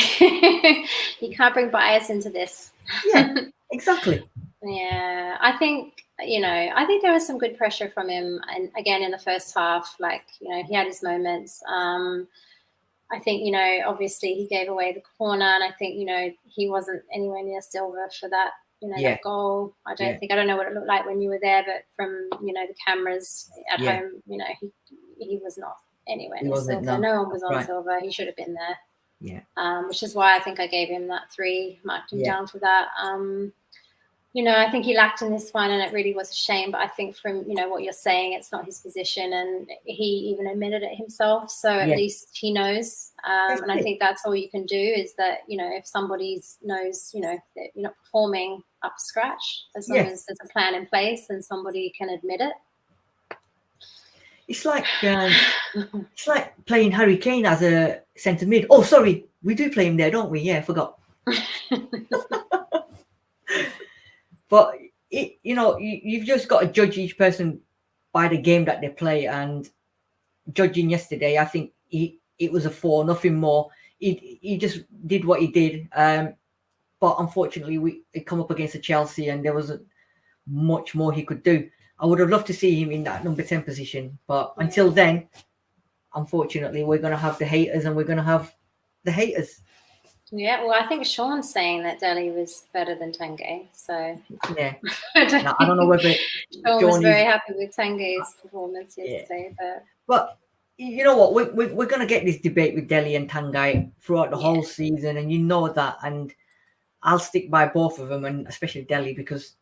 Speaker 1: you can't bring bias into this.
Speaker 2: Yeah, exactly.
Speaker 1: Yeah, I think there was some good pressure from him, and again in the first half, like he had his moments. I think obviously he gave away the corner, and I think he wasn't anywhere near Silva for that. That goal. I don't know what it looked like when you were there, but from the cameras at home, he was not anywhere near Silva. No one was on Silva. He should have been there.
Speaker 2: Yeah.
Speaker 1: Which is why I think I gave him that 3, marked him down for that. I think he lacked in this one, and it really was a shame. But I think from what you're saying, it's not his position, and he even admitted it himself. So at least he knows. And I think that's all you can do is that if somebody knows that you're not performing up to scratch, as long as there's a plan in place and somebody can admit it.
Speaker 2: It's like playing Harry Kane as a centre mid. Oh, sorry, we do play him there, don't we? Yeah, I forgot. But you've just got to judge each person by the game that they play, and judging yesterday, I think it was a 4, nothing more. He just did what he did. But unfortunately, it come up against a Chelsea, and there wasn't much more he could do. I would have loved to see him in that number 10 position, but until then, unfortunately, we're going to have the haters, and we're going to have the haters.
Speaker 1: Yeah, well, I think Sean's saying that Dele was better than Tanguy, so
Speaker 2: yeah. I don't know whether
Speaker 1: Sean was very happy with Tanguy's performance yesterday,
Speaker 2: but you know what, we're going to get this debate with Dele and Tanguy throughout the whole season, and you know that, and I'll stick by both of them, and especially Dele, because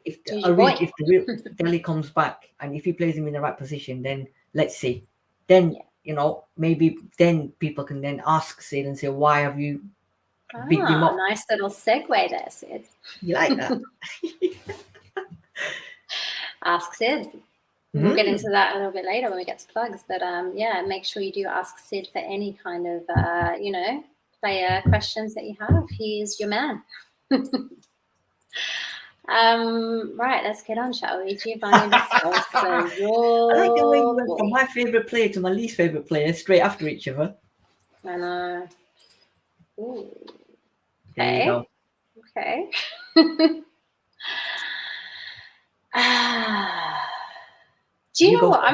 Speaker 2: if Dele comes back and if he plays him in the right position, then let's see. Then you know, maybe then people can then ask Sid and say, why have you beat him up?
Speaker 1: Nice little segue there, Sid.
Speaker 2: You like that?
Speaker 1: Ask Sid. We'll get into that a little bit later when we get to plugs. But make sure you do ask Sid for any kind of player questions that you have. He's your man. Right, let's get on, shall we? Giovani Lo Celso.
Speaker 2: I like the way you went from my favourite player to my least favourite player straight after each other.
Speaker 1: I know. Ooh.
Speaker 2: There you go.
Speaker 1: Okay. Do you know what? I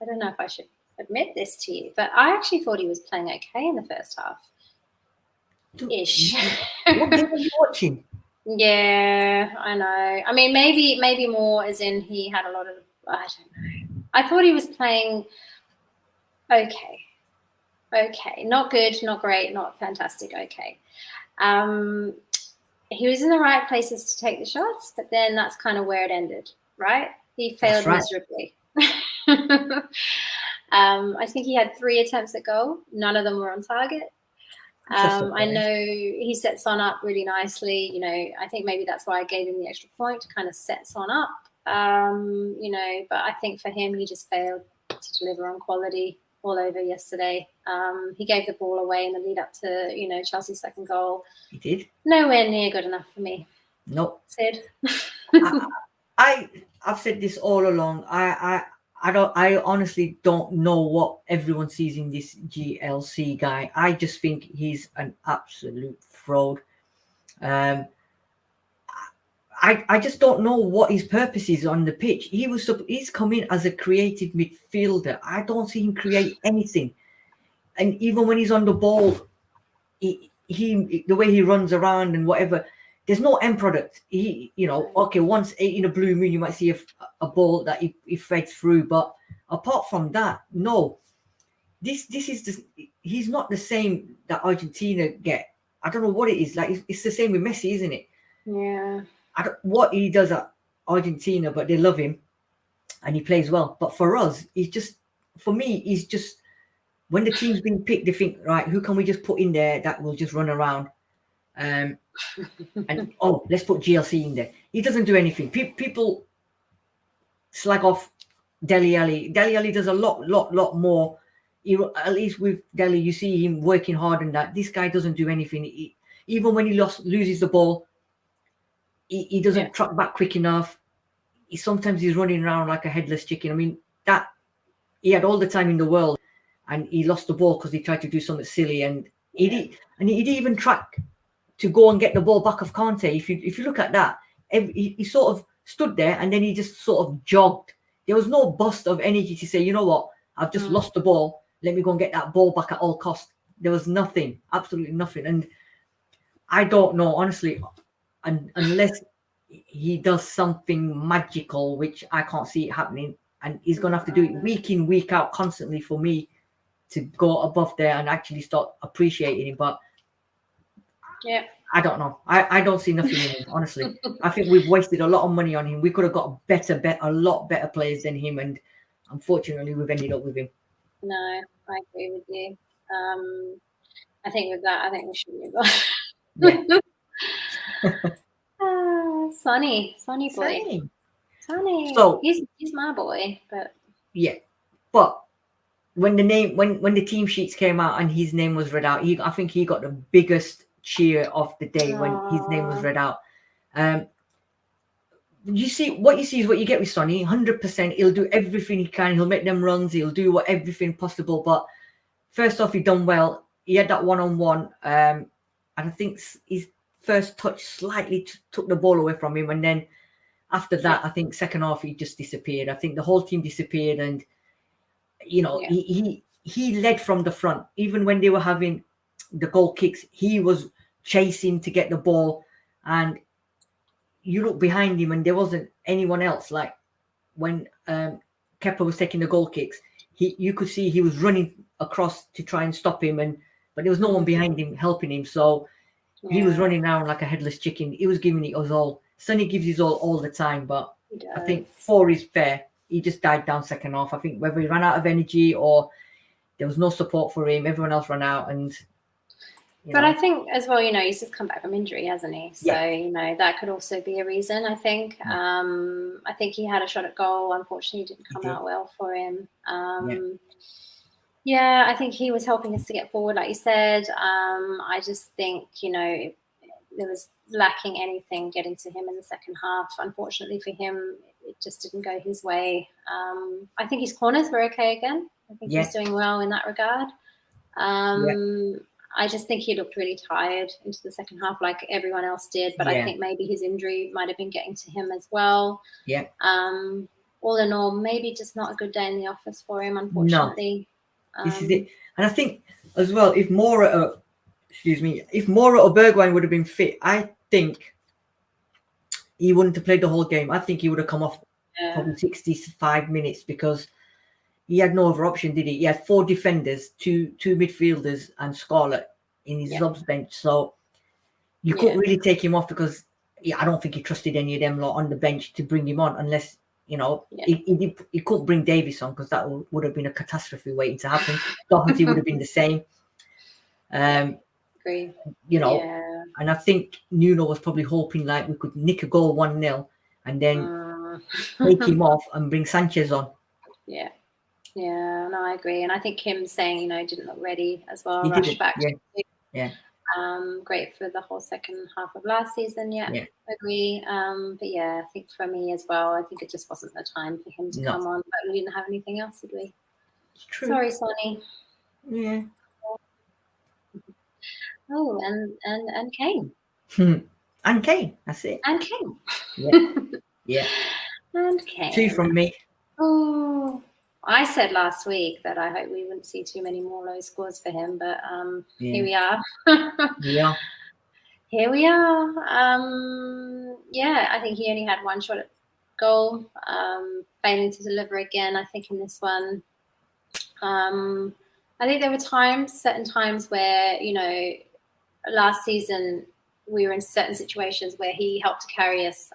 Speaker 1: don't know if I should admit this to you, but I actually thought he was playing okay in the first half. Ish.
Speaker 2: What game are you watching?
Speaker 1: Yeah, I know. I mean, maybe more as in he had a lot of, I don't know. I thought he was playing okay. Okay. Not good, not great, not fantastic, okay. He was in the right places to take the shots, but then that's kind of where it ended, right? He failed miserably. I think he had 3 attempts at goal. None of them were on target. I know he set Son up really nicely. You know, I think maybe that's why I gave him the extra point to kind of set Son up. But I think for him, he just failed to deliver on quality all over yesterday. He gave the ball away in the lead up to, Chelsea's second goal.
Speaker 2: He did.
Speaker 1: Nowhere near good enough for me.
Speaker 2: Nope.
Speaker 1: Sid.
Speaker 2: I've said this all along. I honestly don't know what everyone sees in this GLC guy. I just think he's an absolute fraud. I just don't know what his purpose is on the pitch. He's come in as a creative midfielder. I don't see him create anything. And even when he's on the ball, he the way he runs around and whatever, there's no end product. Once in a blue moon, you might see a ball that he fades through. But apart from that, no. This is he's not the same that Argentina get. I don't know what it is. Like, it's the same with Messi, isn't it?
Speaker 1: Yeah.
Speaker 2: What he does at Argentina, but they love him and he plays well. But for us, he's just when the team's been picked, they think, right, who can we just put in there that will just run around? And let's put GLC in there. He doesn't do anything. People slag off Dele Alli. Dele Alli does a lot more. At least with Dele, you see him working hard on that. This guy doesn't do anything. Even when he loses the ball, he doesn't track back quick enough. Sometimes he's running around like a headless chicken. I mean, that he had all the time in the world, and he lost the ball because he tried to do something silly, and he didn't even track to go and get the ball back of Kante. If you look at that, he sort of stood there and then he just sort of jogged. There was no burst of energy to say, you know what, I've just lost the ball. Let me go and get that ball back at all costs. There was nothing, absolutely nothing. And I don't know, honestly, unless he does something magical, which I can't see it happening, and he's going to have to do it week in, week out constantly for me to go above there and actually start appreciating him. But
Speaker 1: yeah,
Speaker 2: I don't know. I don't see nothing in him, honestly. I think we've wasted a lot of money on him. We could have got a lot better players than him, and unfortunately, we've ended up with him.
Speaker 1: No, I agree with you. I think with that, we should move on. Sonny boy. Sonny. So he's my boy, but
Speaker 2: yeah. But when the team sheets came out and his name was read out, I think he got the biggest cheer of the day when his name was read out. you see what you get with Sonny. 100%, he'll do everything he can. He'll make them runs. He'll do everything possible. But first off, he done well. He had that one-on-one, and I think his first touch slightly took the ball away from him. And then after that, I think second half he just disappeared. I think the whole team disappeared, and he led from the front. Even when they were having the goal kicks, he was chasing to get the ball, and you look behind him and there wasn't anyone else. Like when Kepa was taking the goal kicks, you could see he was running across to try and stop him, but there was no one behind him helping him. So he was running around like a headless chicken. He was giving it us all. Sonny gives his all the time, but I think 4 is fair. He just died down second half. I think whether he ran out of energy or there was no support for him, everyone else ran out. And
Speaker 1: but I think as well, he's just come back from injury, hasn't he? So, that could also be a reason, I think. I think he had a shot at goal. Unfortunately, it didn't come out well for him. I think he was helping us to get forward, like you said. I just think, there was lacking anything getting to him in the second half. Unfortunately for him, it just didn't go his way. I think his corners were okay again. I think he's doing well in that regard. I just think he looked really tired into the second half, like everyone else did. But I think maybe his injury might have been getting to him as well. All in all, maybe just not a good day in the office for him, unfortunately.
Speaker 2: No, this is it. And I think as well, if Mora or Bergwijn would have been fit, I think he wouldn't have played the whole game. I think he would have come off probably 65 minutes because he had no other option, did he? He had 4 defenders, two midfielders, and Scarlett in his subs bench. So you couldn't really take him off because I don't think he trusted any of them lot on the bench to bring him on unless, he couldn't bring Davies on because that would have been a catastrophe waiting to happen. Doherty would have been the same.
Speaker 1: Agree.
Speaker 2: And I think Nuno was probably hoping like we could nick a goal 1-0 and then take him off and bring Sanchez on.
Speaker 1: Yeah, no, I agree. And I think him saying, didn't look ready as well. Rushed back. Great for the whole second half of last season. Agree. But I think for me as well, I think it just wasn't the time for him to come on. But we didn't have anything else, did we?
Speaker 2: It's true.
Speaker 1: Sorry, Sonny.
Speaker 2: Yeah.
Speaker 1: Oh, and Kane.
Speaker 2: And Kane, that's it.
Speaker 1: And Kane.
Speaker 2: Yeah.
Speaker 1: And Kane.
Speaker 2: 2 from me.
Speaker 1: Oh, I said last week that I hope we wouldn't see too many more low scores for him, but here we are. Here we are. I think he only had 1 shot at goal, failing to deliver again, I think, in this one. I think there were certain times where, last season we were in certain situations where he helped to carry us,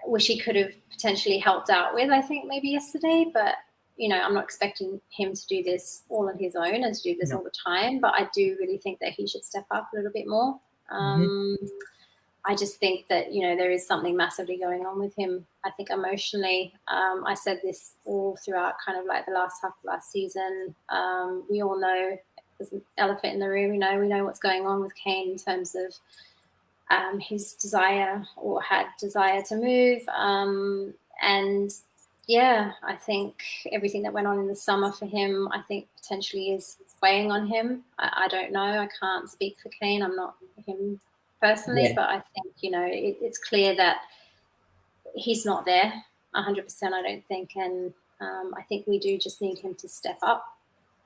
Speaker 1: which he could have potentially helped out with, I think, maybe yesterday. But, I'm not expecting him to do this all on his own and to do this all the time. But I do really think that he should step up a little bit more. I just think that, there is something massively going on with him, I think, emotionally. I said this all throughout kind of like the last half of last season. We all know there's an elephant in the room. We know what's going on with Kane in terms of his desire to move. I think everything that went on in the summer for him, I think potentially is weighing on him. I don't know. I can't speak for Kane. I'm not him personally, but I think, it's clear that he's not there 100%, I don't think. And I think we do just need him to step up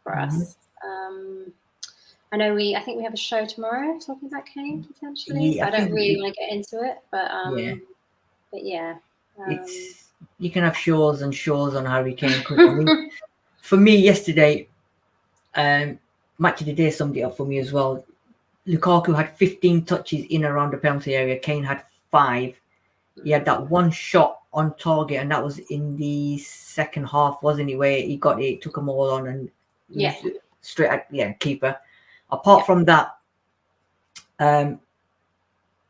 Speaker 1: for us. I think we have a show tomorrow talking about Kane potentially. So I don't really want to get into it, but
Speaker 2: you can have shows and shows on Harry Kane. For me yesterday, match of the day summed it up for me as well. Lukaku had 15 touches in around the penalty area. Kane had 5. He had that 1 shot on target, and that was in the second half, wasn't it? Where he got it, took them all on, and straight at keeper. Apart from that,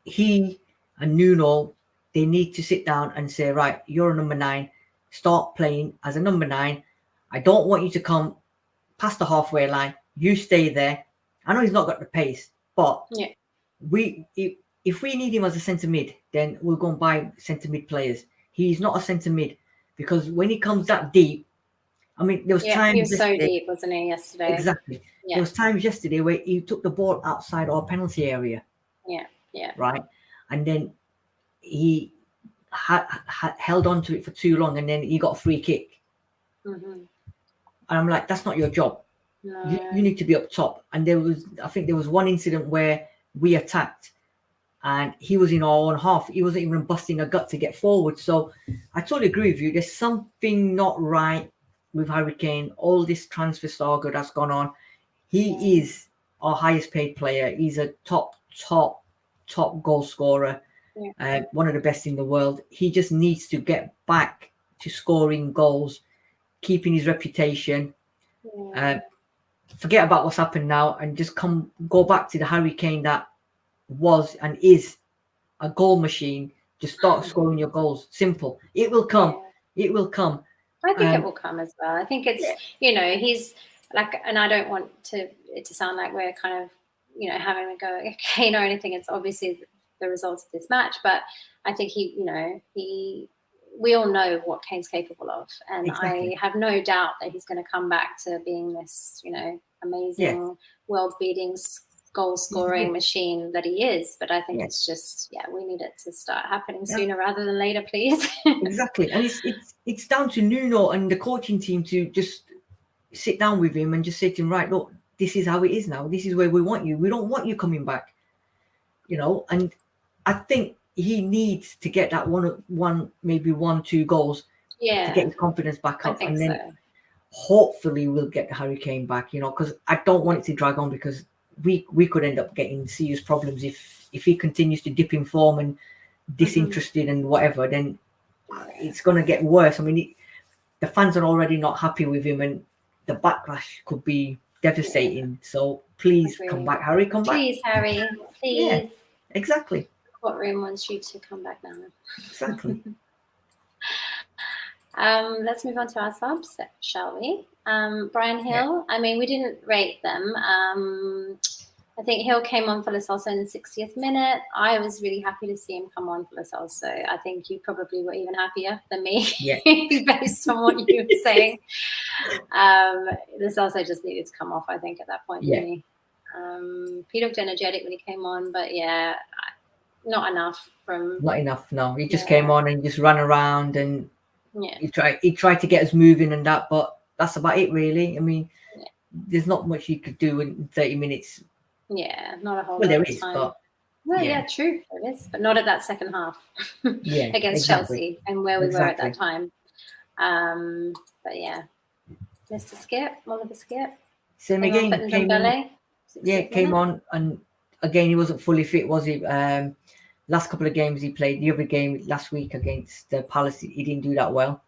Speaker 2: he and Nuno, they need to sit down and say, right, you're a number 9. Start playing as a number 9. I don't want you to come past the halfway line. You stay there. I know he's not got the pace, but if we need him as a centre mid, then we'll go and buy centre mid players. He's not a centre mid because when he comes that deep, I mean, there was times
Speaker 1: he was so
Speaker 2: yesterday,
Speaker 1: deep, wasn't he, yesterday?
Speaker 2: exactly.
Speaker 1: Yeah.
Speaker 2: There was times yesterday where he took the ball outside our penalty area.
Speaker 1: Yeah.
Speaker 2: Right, and then he had held on to it for too long, and then he got a free kick. And I'm like, that's not your job.
Speaker 1: No.
Speaker 2: You need to be up top. And I think there was one incident where we attacked and he was in our own half. He wasn't even busting a gut to get forward. So I totally agree with you. There's something not right with Harry Kane. All this transfer saga that's gone on. He is our highest paid player. He's a top goal scorer. One of the best in the world. He just needs to get back to scoring goals, keeping his reputation. Forget about what's happened now and just go back to the Harry Kane that was and is a goal machine. Just start scoring your goals. Simple. It will come. It will come.
Speaker 1: I think it will come as well. I think it's he's like, and I don't want it to sound like we're kind of having a go at Kane or anything. It's obviously the results of this match, but I think we all know what Kane's capable of, and I have no doubt that he's going to come back to being this amazing world-beating goal-scoring machine that he is. But I think it's just we need it to start happening sooner rather than later, please.
Speaker 2: Exactly, and it's down to Nuno and the coaching team to just sit down with him and just say to him, right, look, this is how it is now. This is where we want you. We don't want you coming back, and I think he needs to get that maybe 1-2 goals to get his confidence back up, and then hopefully we'll get the Harry Kane back. Because I don't want it to drag on, because we could end up getting serious problems if he continues to dip in form and disinterested and whatever. Then it's going to get worse. I mean, the fans are already not happy with him, and the backlash could be devastating. So please come back, Harry. Come back,
Speaker 1: please, Harry. Please.
Speaker 2: Yeah, exactly.
Speaker 1: Courtroom wants you to come back now.
Speaker 2: Exactly.
Speaker 1: Let's move on to our subs, shall we? Brian Hill. I mean, we didn't rate them. I think Hill came on for Lo Celso in the 60th minute. I was really happy to see him come on for Lo Celso. I think you probably were even happier than me, based on what you were saying. Lo Celso just needed to come off, I think, at that point. Didn't he? He looked energetic when he came on, but not enough. No, he just came on and just ran around, and he tried to get us moving and that, but that's about it, really. I mean, there's not much you could do in 30 minutes. Not a whole lot
Speaker 2: there
Speaker 1: of
Speaker 2: is,
Speaker 1: time.
Speaker 2: but
Speaker 1: true, there is, but not at that second half against Chelsea and where we were at that time. But Mr. Skip, Oliver Skip,
Speaker 2: same again. Came on, and again he wasn't fully fit, was he? Last couple of games he played, the other game last week against Palace, he didn't do that well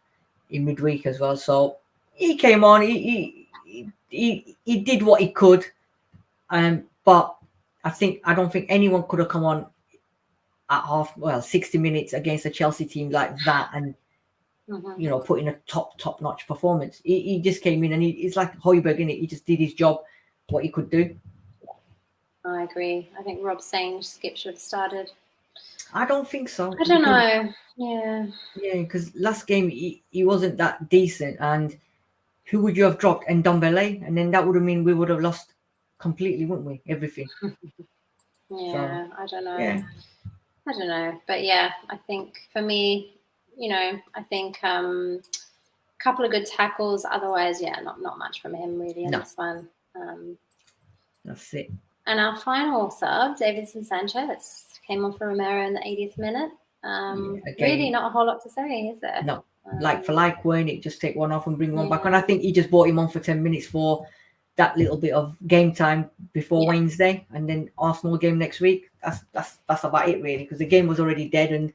Speaker 2: in midweek as well. So he came on, he did what he could, but I don't think anyone could have come on at 60 minutes against a Chelsea team like that and put in a top notch performance. He just came in and he's like Hojbjerg, innit? He just did his job, what he could do.
Speaker 1: I agree. I think Rob's saying Skip should have started.
Speaker 2: I don't think so.
Speaker 1: I don't know. Yeah,
Speaker 2: because last game he wasn't that decent. And who would you have dropped? Ndombele, and then that would have mean we would have lost completely, wouldn't we? Everything.
Speaker 1: I don't know. I don't know, but I think for me, I think a couple of good tackles. Otherwise, not much from him really in this one.
Speaker 2: That's it.
Speaker 1: And our final sub, Davinson Sanchez, came on for Romero in the 80th minute. Really not a whole lot to say, is there?
Speaker 2: No, like for like, weren't it? Just take one off and bring one back. And I think he just brought him on for 10 minutes for that little bit of game time before Wednesday, and then Arsenal game next week. That's about it, really, because the game was already dead, and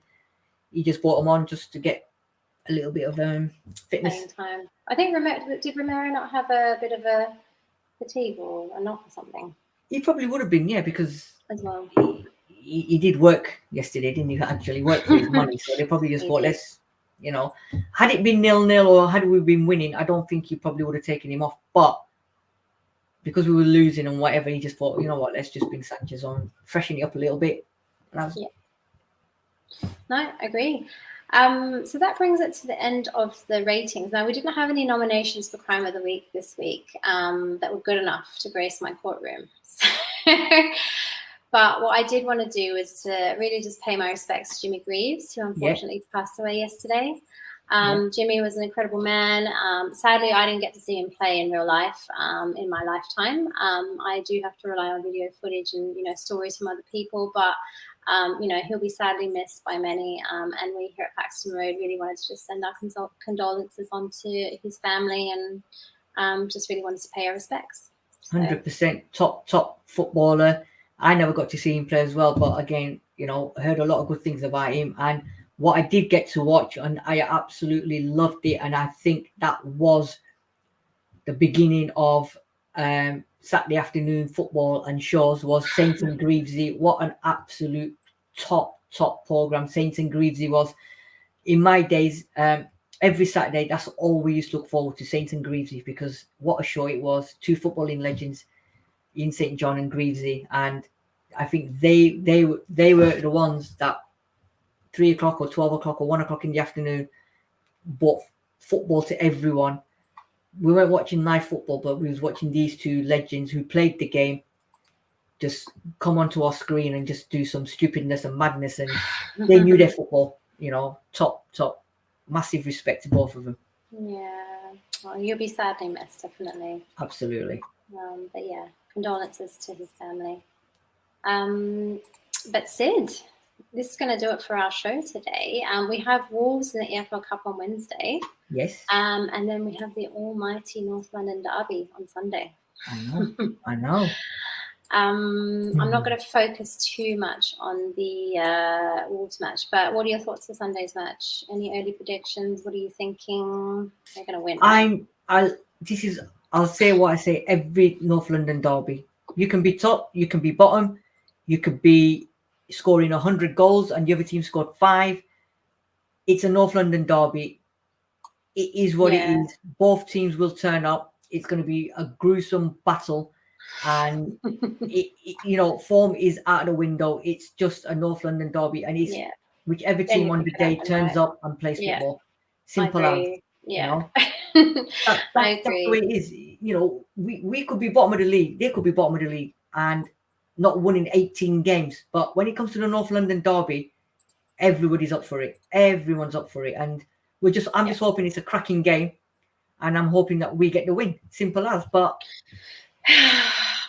Speaker 2: he just brought him on just to get a little bit of fitness
Speaker 1: time. I think did Romero not have a bit of a fatigue or a knock or something?
Speaker 2: He probably would have been, because
Speaker 1: as well.
Speaker 2: He did work yesterday, didn't he? Actually work for his money, so they probably just thought, let's, had it been 0-0 or had we been winning, I don't think he probably would have taken him off. But because we were losing and whatever, he just thought, let's just bring Sanchez on, freshen it up a little bit.
Speaker 1: No, I agree. So that brings it to the end of the ratings. Now, we didn't have any nominations for Crime of the Week this week that were good enough to grace my courtroom. But what I did want to do is to really just pay my respects to Jimmy Greaves, who unfortunately passed away yesterday. Jimmy was an incredible man. Sadly, I didn't get to see him play in real life in my lifetime. I do have to rely on video footage and, you know, stories from other people, but you know, he'll be sadly missed by many. And we here at Paxton Road really wanted to just send our condolences on to his family and just really wanted to pay our respects.
Speaker 2: 100% top footballer. I never got to see him play as well, but again, you know, I heard a lot of good things about him. And what I did get to watch, and I absolutely loved it, and I think that was the beginning of Saturday afternoon football and shows, was Saints and Greavesy. What an absolute top program Saints and Greavesy was. In my days, every Saturday, that's all we used to look forward to, Saints and Greavesy, because what a show it was. Two footballing legends in St. John and Greavesy, and I think they were the ones that 3 o'clock or 12 o'clock or 1 o'clock in the afternoon brought football to everyone. We weren't watching live football, but we was watching these two legends who played the game just come onto our screen and just do some stupidness and madness, and they knew their football. You know, top. Massive respect to both of them.
Speaker 1: Yeah, well, you'll be sadly missed, definitely.
Speaker 2: Absolutely.
Speaker 1: But yeah, condolences to his family. But Sid, this is going to do it for our show today. We have Wolves in the EFL Cup on Wednesday.
Speaker 2: Yes.
Speaker 1: And then we have the almighty North London derby on Sunday.
Speaker 2: I know.
Speaker 1: I'm not going to focus too much on the Wolves match, but what are your thoughts for Sunday's match? Any early predictions? What are you thinking? They're going to win.
Speaker 2: I'll say what I say every North London derby. You can be top, you can be bottom, you could be scoring 100 goals and the other team scored 5. It's a North London derby. It is what it is. Both teams will turn up. It's going to be a gruesome battle. And you know, form is out of the window. It's just a North London derby, and it's whichever team on the day turns up and plays football. Simple as, you know. That's the way it is. You know, we could be bottom of the league, they could be bottom of the league and not winning 18 games. But when it comes to the North London derby, everybody's up for it. Everyone's up for it, and I'm just hoping it's a cracking game, and I'm hoping that we get the win. Simple as. But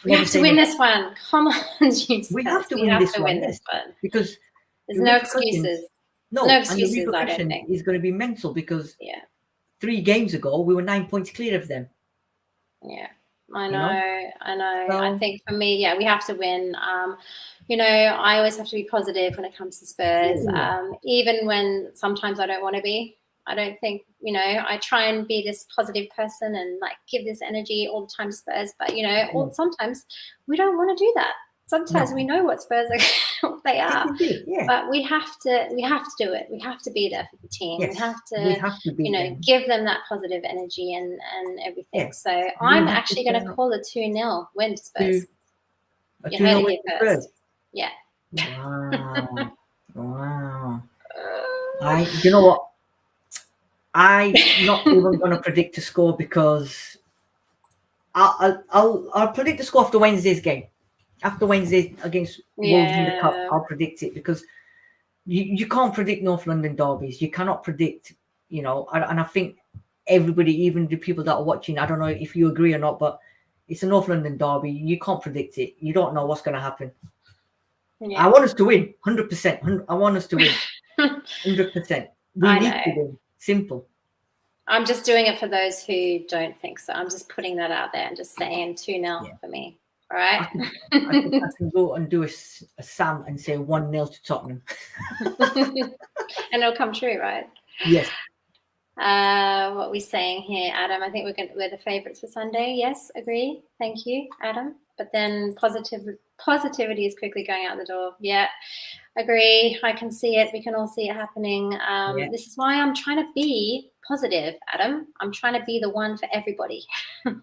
Speaker 1: we have to win this one. Come on, Jesus.
Speaker 2: We have to win this one because
Speaker 1: there's no excuses.
Speaker 2: No excuses. And the repercussion is going to be mental because 3 games ago we were 9 points clear of them.
Speaker 1: Yeah, I know. So, I think for me, we have to win. You know, I always have to be positive when it comes to Spurs, even when sometimes I don't want to be. I don't think, you know, I try and be this positive person and like give this energy all the time to Spurs, but you know, sometimes we don't want to do that. Sometimes we know what Spurs are, what they are, but we have to do it. We have to be there for the team. We have to you know, give them that positive energy and everything. So I'm actually going to call a 2-0 win to Spurs. You heard it here first. Yeah.
Speaker 2: Wow. You know what? I'm not even going to predict a score because I'll predict the score after Wednesday's game. After Wednesday against Wolves in the Cup, I'll predict it because you can't predict North London derbies. You cannot predict, you know, and I think everybody, even the people that are watching, I don't know if you agree or not, but it's a North London derby. You can't predict it. You don't know what's going to happen. I want us to win, 100%. I want us to win, 100%. We need to win. Simple.
Speaker 1: I'm just doing it for those who don't think so. I'm just putting that out there and just saying 2-0 for me. All right.
Speaker 2: I can go and do a Sam and say 1-0 to Tottenham.
Speaker 1: And it'll come true, right?
Speaker 2: Yes.
Speaker 1: What are we saying here, Adam? I think we're the favourites for Sunday. Yes, agree. Thank you, Adam. But then positivity is quickly going out the door. Yeah, agree. I can see it. We can all see it happening. This is why I'm trying to be positive, Adam. I'm trying to be the one for everybody. You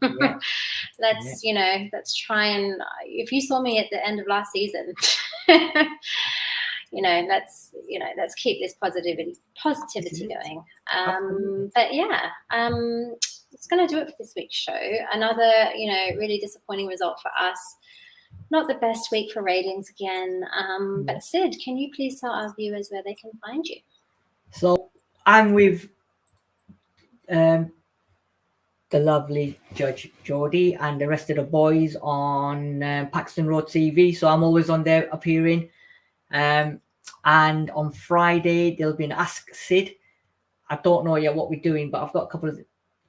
Speaker 1: know, let's try and, if you saw me at the end of last season, let's keep this positivity going. But yeah, it's going to do it for this week's show. Another, really disappointing result for us. Not the best week for ratings again. But Sid, can you please tell our viewers where they can find you?
Speaker 2: So I'm with the lovely Judge Jodi and the rest of the boys on Paxton Road TV. So I'm always on there appearing. And on Friday, there'll be an Ask Sid. I don't know yet what we're doing, but I've got a couple of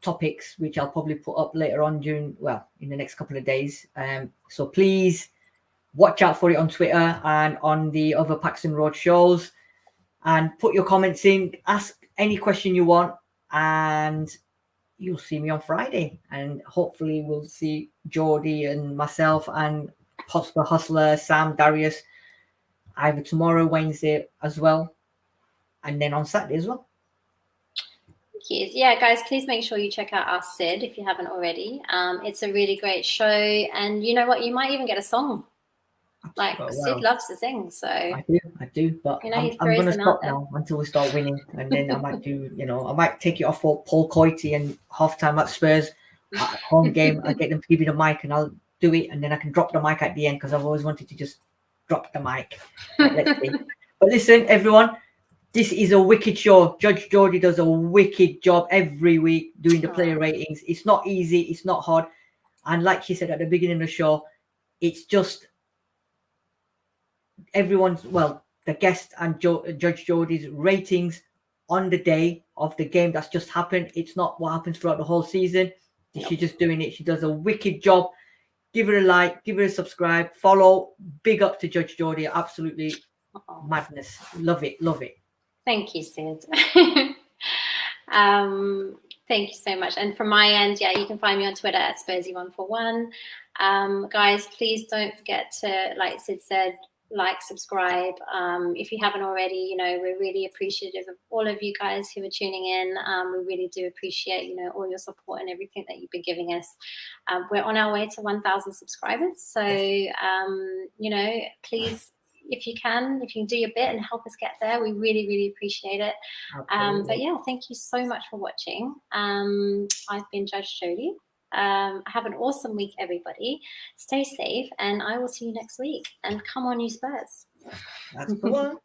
Speaker 2: topics which I'll probably put up later on in the next couple of days. So please watch out for it on Twitter and on the other Paxton Road shows, and put your comments in, ask any question you want, and you'll see me on Friday. And hopefully we'll see Jodi and myself and Hotspur Hustler, Sam, Darius, either tomorrow, Wednesday as well, and then on Saturday as well.
Speaker 1: Yeah, guys, please make sure you check out our Sid if you haven't already. It's a really great show, and you know what? You might even get a song. Like Sid loves to sing, so
Speaker 2: I do. But I'm going to stop now until we start winning, and then I might do. I might take it off for Paul Coity and halftime at Spurs at home game. I get them to give me the mic, and I'll do it, and then I can drop the mic at the end because I've always wanted to just drop the mic. Let's see. But listen, everyone. This is a wicked show. Judge Jodi does a wicked job every week doing the player ratings. It's not easy. It's not hard. And like she said at the beginning of the show, it's just the guest and Judge Jodi's ratings on the day of the game that's just happened. It's not what happens throughout the whole season. She's just doing it. She does a wicked job. Give her a like. Give her a subscribe. Follow. Big up to Judge Jodi. Absolutely madness. Love it. Love it.
Speaker 1: Thank you, Sid. Thank you so much. And from my end, you can find me on Twitter at Spursy141. Guys, please don't forget to, like Sid said, like, subscribe. If you haven't already, we're really appreciative of all of you guys who are tuning in. We really do appreciate, all your support and everything that you've been giving us. We're on our way to 1,000 subscribers. So, please, if you can do your bit and help us get there, we really, really appreciate it. But yeah, thank you so much for watching. I've been Judge Jodi. Have an awesome week, everybody. Stay safe, and I will see you next week. And come on, you Spurs.
Speaker 2: That's the one.